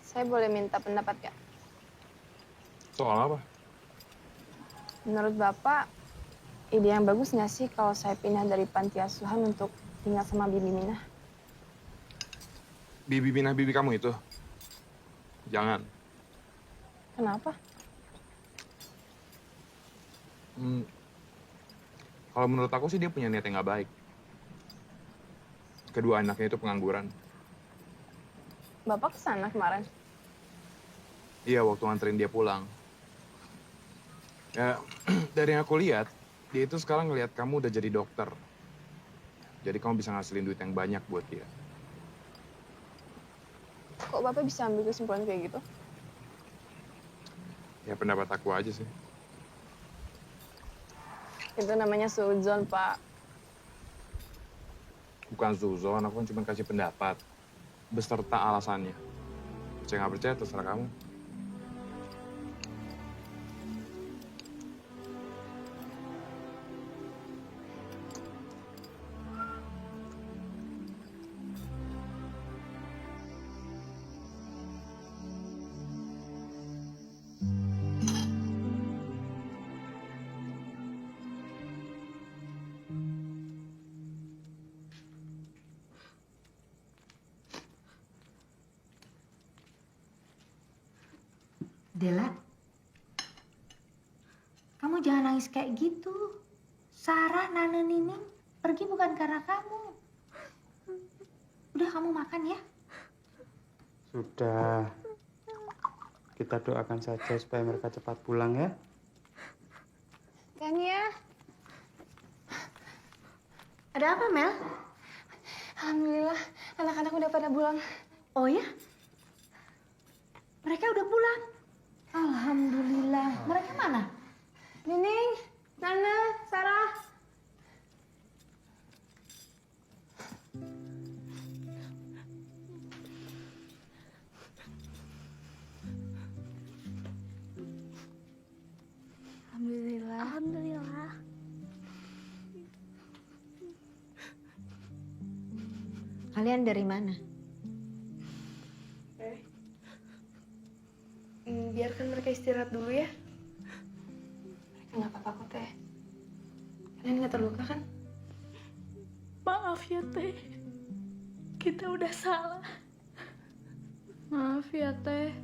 saya boleh minta pendapat gak? Soal apa? Menurut Bapak, ide yang bagus nggak sih kalau saya pindah dari panti asuhan untuk tinggal sama Bibi Minah? Bibi Minah bibi kamu itu? Jangan. Kenapa? Kalau menurut aku sih dia punya niat yang nggak baik. Kedua anaknya itu pengangguran. Bapak kesana kemarin? Iya, waktu nganterin dia pulang. Ya, dari yang aku lihat, dia itu sekarang ngelihat kamu udah jadi dokter. Jadi kamu bisa ngasilin duit yang banyak buat dia. Kok Bapak bisa ambil kesimpulan kayak gitu? Ya pendapat aku aja sih. Itu namanya suudzon, Pak. Bukan zuzon, aku kan cuma kasih pendapat. Beserta alasannya. Percaya nggak percaya, terserah kamu. Bella, kamu jangan nangis kayak gitu. Sarah, Nana, Nining pergi bukan karena kamu. Udah, kamu makan ya. Sudah. Kita doakan saja supaya mereka cepat pulang ya. Tania, Ada apa, Mel? Alhamdulillah, anak-anak udah pada pulang. Oh ya? Mereka udah pulang? Alhamdulillah. Mereka mana? Nining, Nana, Sarah. Alhamdulillah. Alhamdulillah. Kalian dari mana? Biarkan mereka istirahat dulu ya. Mereka nggak apa-apa kok, Teh. Kalian nggak terluka kan? Maaf ya, Teh. Kita udah salah. Maaf ya, Teh.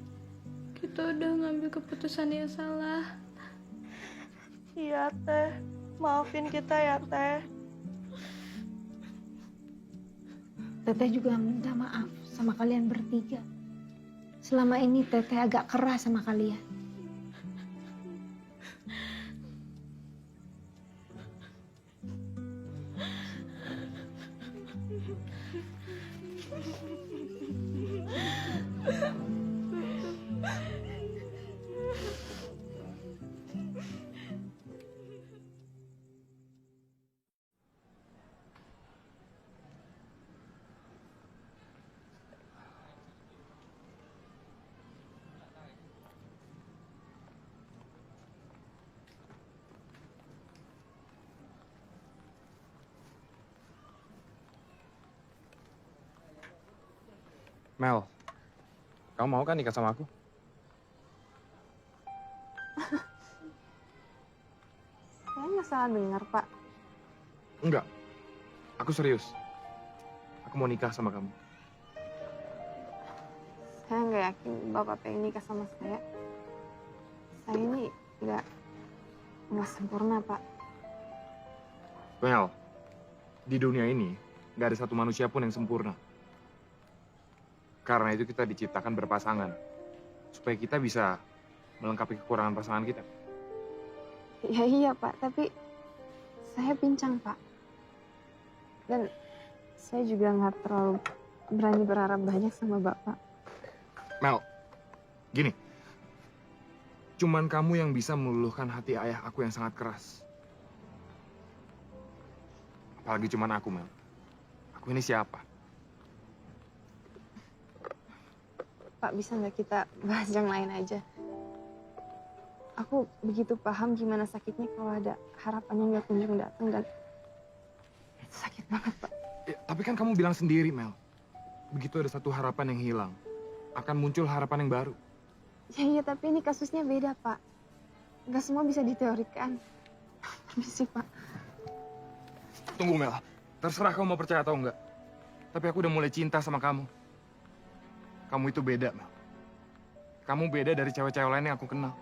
Kita udah ngambil keputusan yang salah. Iya, Teh. Maafin kita ya, Teh. Teteh juga minta maaf sama kalian bertiga. Selama ini Teteh agak keras sama kalian. Mel, kamu mau kan nikah sama aku? Saya nggak salah dengar, Pak. Enggak, aku serius. Aku mau nikah sama kamu. Saya nggak yakin Bapak pengen nikah sama saya. Saya ini nggak sempurna, Pak. Mel, di dunia ini nggak ada satu manusia pun yang sempurna. Karena itu kita diciptakan berpasangan. Supaya kita bisa melengkapi kekurangan pasangan kita. Ya iya, Pak. Tapi saya pincang, Pak. Dan saya juga nggak terlalu berani berharap banyak sama Bapak. Mel, gini. Cuman kamu yang bisa meluluhkan hati ayah aku yang sangat keras. Apalagi cuman aku, Mel. Aku ini siapa? Pak, bisa nggak kita bahas yang lain aja? Aku begitu paham gimana sakitnya kalau ada harapan yang nggak kunjung datang dan itu sakit banget, Pak. Ya, tapi kan kamu bilang sendiri, Mel. Begitu ada satu harapan yang hilang, akan muncul harapan yang baru. Ya iya, tapi ini kasusnya beda, Pak. Nggak semua bisa diteorikan. Permisi, Pak. Tunggu, Mel. Terserah kamu mau percaya atau enggak. Tapi aku udah mulai cinta sama kamu. Kamu itu beda, Mel. Kamu beda dari cewek-cewek lain yang aku kenal.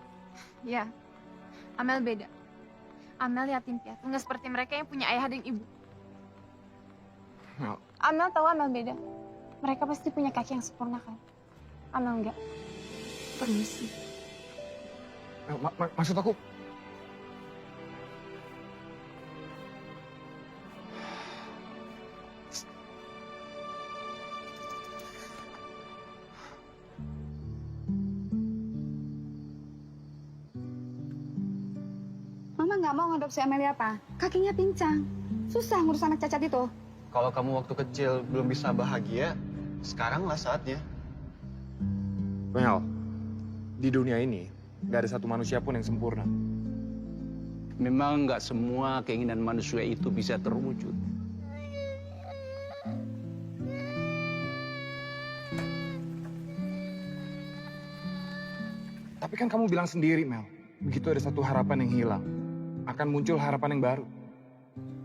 Ya, Amel beda. Amel yatim piatu, nggak seperti mereka yang punya ayah dan ibu. Mel, Amel tahu Amel beda. Mereka pasti punya kaki yang sempurna kan? Amel enggak. Permisi. Mel, maksud aku... Mama nggak mau ngadopsi Amelia, apa? Kakinya pincang. Susah ngurus anak cacat itu. Kalau kamu waktu kecil belum bisa bahagia, sekaranglah saatnya. Mel, di dunia ini nggak ada satu manusia pun yang sempurna. Memang nggak semua keinginan manusia itu bisa terwujud. Tapi kan kamu bilang sendiri, Mel. Begitu ada satu harapan yang hilang, akan muncul harapan yang baru.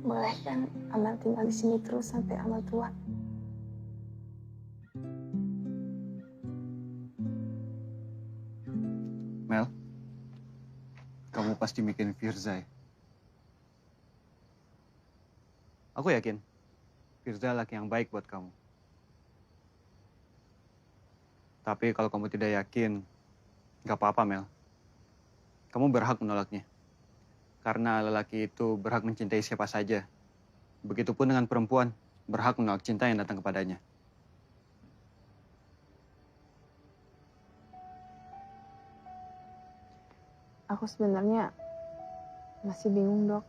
Boleh kan Amel tinggal di sini terus sampai Amel tua? Mel, kamu pasti mikirin Firza ya. Aku yakin Firza laki yang baik buat kamu. Tapi kalau kamu tidak yakin, nggak apa-apa, Mel. Kamu berhak menolaknya. Karena lelaki itu berhak mencintai siapa saja. Begitupun dengan perempuan, berhak menolak cinta yang datang kepadanya. Aku sebenarnya masih bingung, Dok.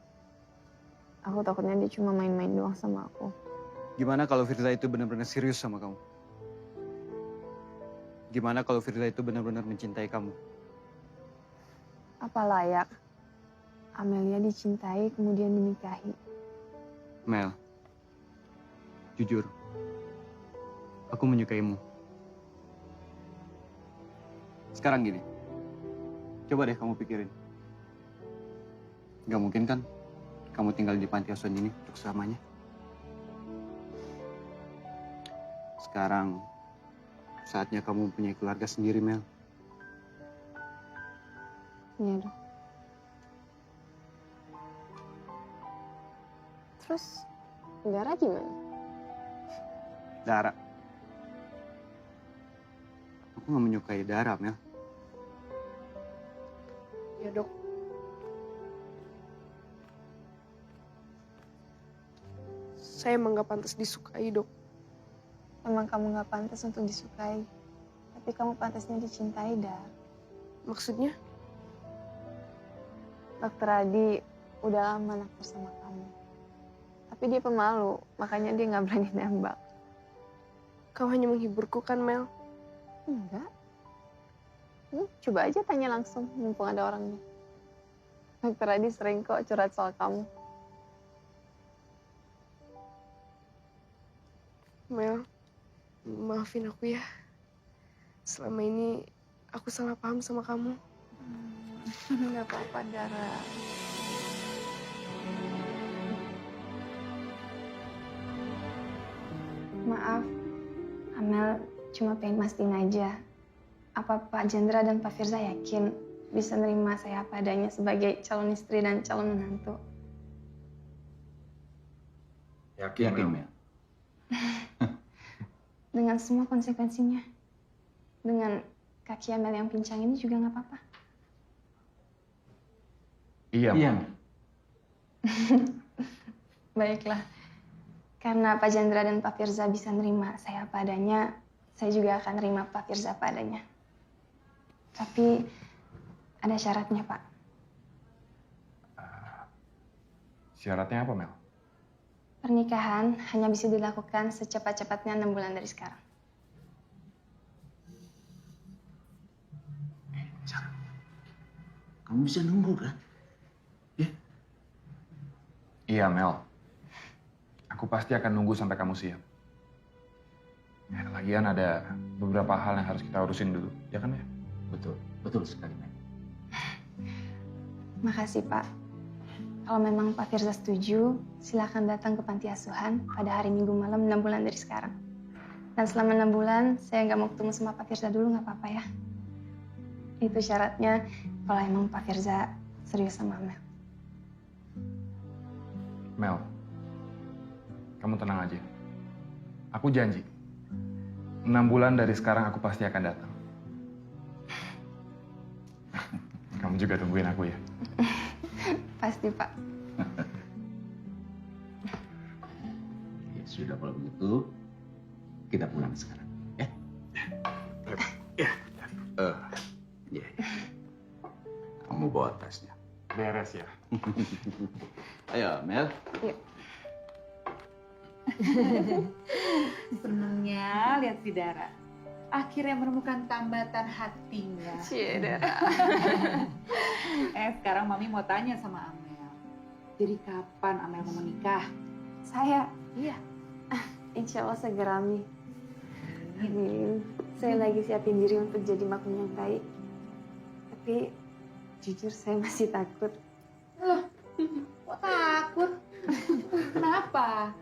Aku takutnya dia cuma main-main doang sama aku. Gimana kalau Firza itu benar-benar serius sama kamu? Gimana kalau Firza itu benar-benar mencintai kamu? Apa layak Amelia dicintai kemudian dinikahi? Mel, jujur, aku menyukaimu. Sekarang gini, coba deh kamu pikirin. Gak mungkin kan kamu tinggal di panti asuhan ini untuk selamanya? Sekarang saatnya kamu mempunyai keluarga sendiri, Mel. Iya, Dok. Terus, Dara gimana? Dara. Aku gak menyukai Dara, Mel. Ya dok. Saya emang gak pantas disukai, Dok. Emang kamu gak pantas untuk disukai. Tapi kamu pantasnya dicintai, Dar. Maksudnya? Dokter Adi udah lama naksir sama kamu. Tapi dia pemalu, makanya dia gak berani nembak. Kau hanya menghiburku kan, Mel? Enggak. Coba aja tanya langsung, mumpung ada orangnya. Dokter Adi sering kok curhat soal kamu. Mel, maafin aku ya. Selama ini aku salah paham sama kamu. Nggak apa-apa, Dara. Maaf, Amel cuma pengen mastiin aja. Apa Pak Jendra dan Pak Firza yakin bisa nerima saya apa adanya sebagai calon istri dan calon menantu? Yakin, Mel. Dengan semua konsekuensinya. Dengan kaki Amel yang pincang ini juga nggak apa-apa. Iya, Mel. Baiklah. Karena Pak Jendra dan Pak Firza bisa nerima saya apa adanya, saya juga akan nerima Pak Firza apa adanya. Tapi ada syaratnya, Pak. Syaratnya apa, Mel? Pernikahan hanya bisa dilakukan secepat-cepatnya 6 bulan dari sekarang. Kamu bisa nunggu kan? Iya, Mel. Aku pasti akan nunggu sampai kamu siap. Ya, lagian ada beberapa hal yang harus kita urusin dulu, ya kan ya? Betul, betul sekali, Mel. Makasih, Pak. Kalau memang Pak Firza setuju, silakan datang ke panti asuhan pada hari Minggu malam 6 bulan dari sekarang. Dan selama 6 bulan, saya nggak mau ketemu sama Pak Firza dulu, nggak apa-apa ya. Itu syaratnya kalau emang Pak Firza serius sama Mel. Mel, kamu tenang aja. Aku janji, 6 bulan dari sekarang aku pasti akan datang. Kamu juga tungguin aku ya. Pasti, Pak. Ya sudah, kalau begitu kita pulang sekarang. Ya. Ya. Kamu bawa tasnya. Beres ya. Ayo, Mel. Yuk. Senengnya lihat si Dara. Akhirnya menemukan tambatan hatinya. Cie, Dara. Sekarang Mami mau tanya sama Amel. Jadi kapan Amel mau menikah? Saya? Iya. Insya Allah segera, Mi. Amin. Saya lagi siapin diri untuk jadi makmum yang baik. Tapi jujur saya masih takut. Loh, kok takut? Kenapa?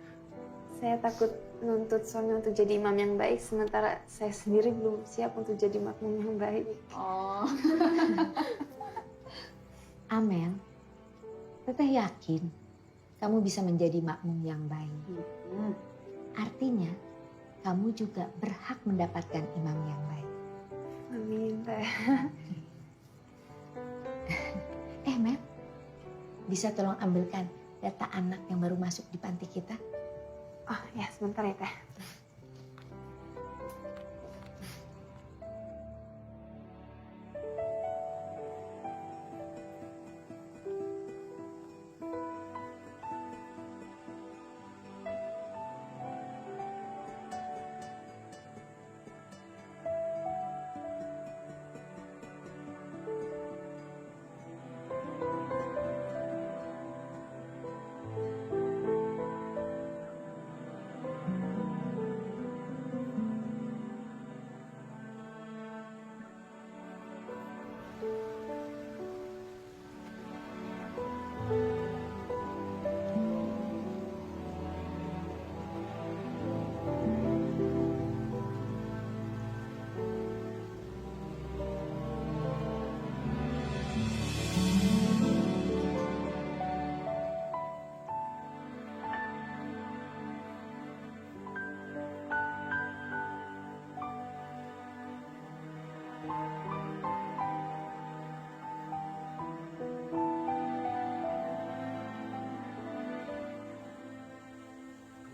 Saya takut nuntut suami untuk jadi imam yang baik, sementara saya sendiri belum siap untuk jadi makmum yang baik. Oh. Amel, Teteh yakin kamu bisa menjadi makmum yang baik. Artinya, kamu juga berhak mendapatkan imam yang baik. Amin, Teh. Mel, bisa tolong ambilkan data anak yang baru masuk di panti kita? Oh ya, sebentar ya, Teh.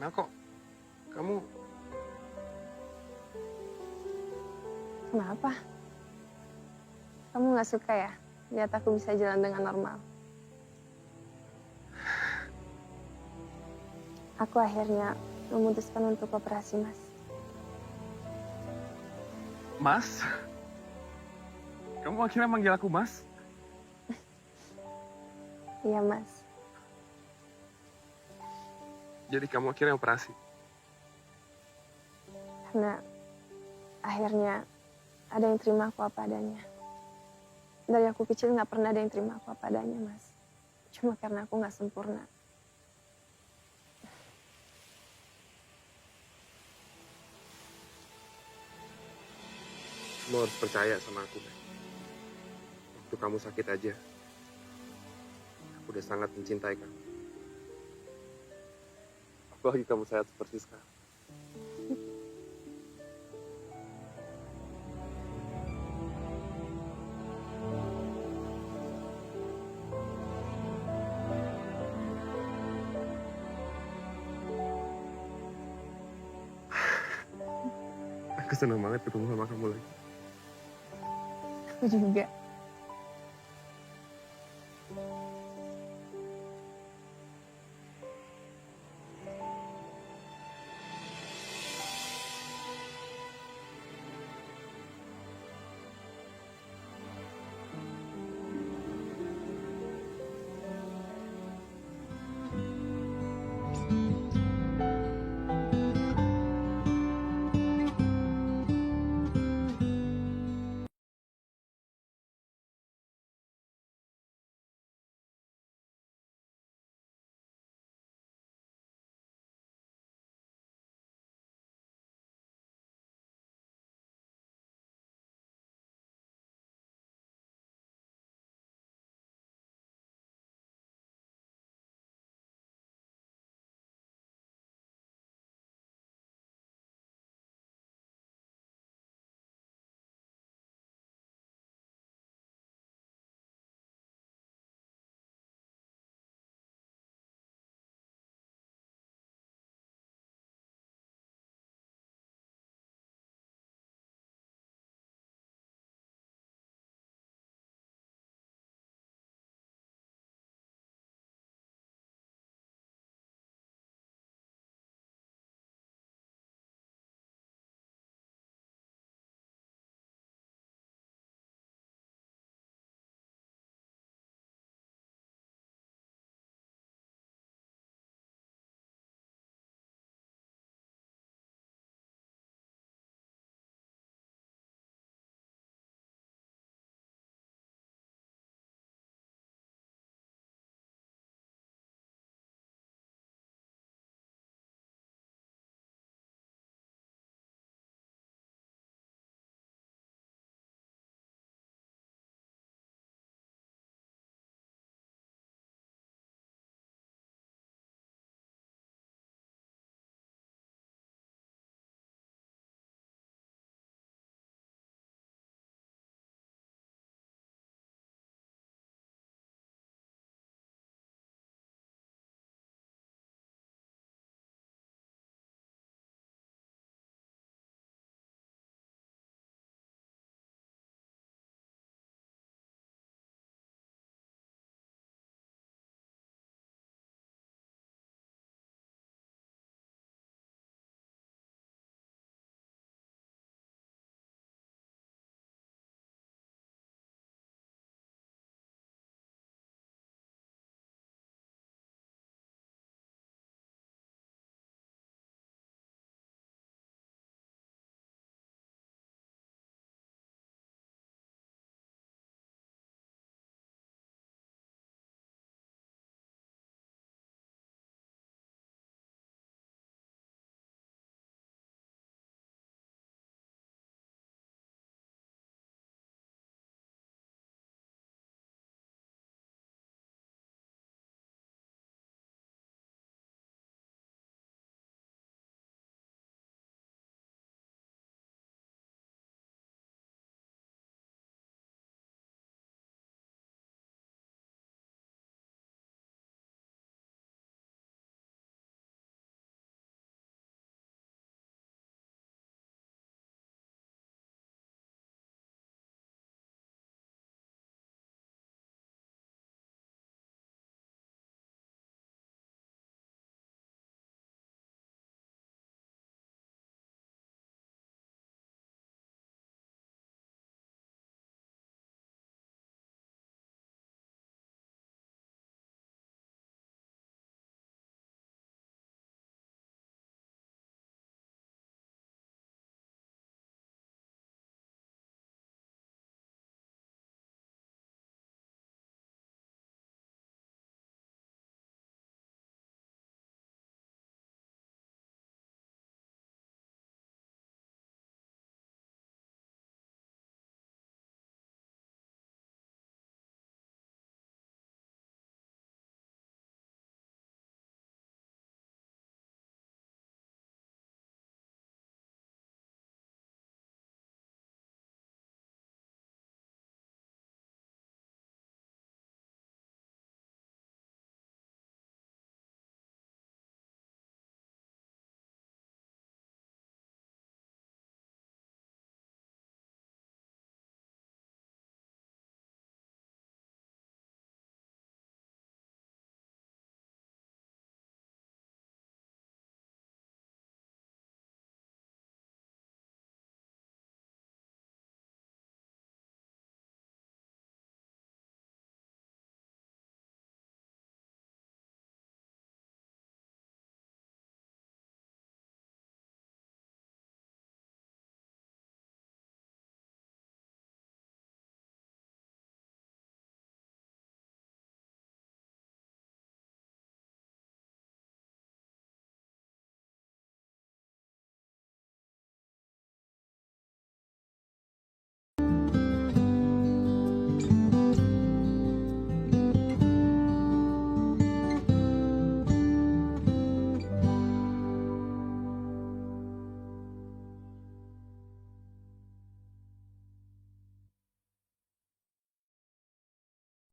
Mel, kok kamu Kenapa? Kamu nggak suka ya lihat aku bisa jalan dengan normal? Aku akhirnya memutuskan untuk operasi, Mas. Mas? Kamu akhirnya manggil aku Mas? Iya, Mas. Jadi kamu akhirnya operasi? Karena akhirnya ada yang terima aku apa adanya. Dari aku kecil nggak pernah ada yang terima aku apa adanya, Mas. Cuma karena aku nggak sempurna. Kamu harus percaya sama aku, Mel. Waktu kamu sakit aja, aku udah sangat mencintai kamu. Apalagi kamu sehat seperti sekarang. Aku senang banget ketemu sama kamu lagi. Aku juga.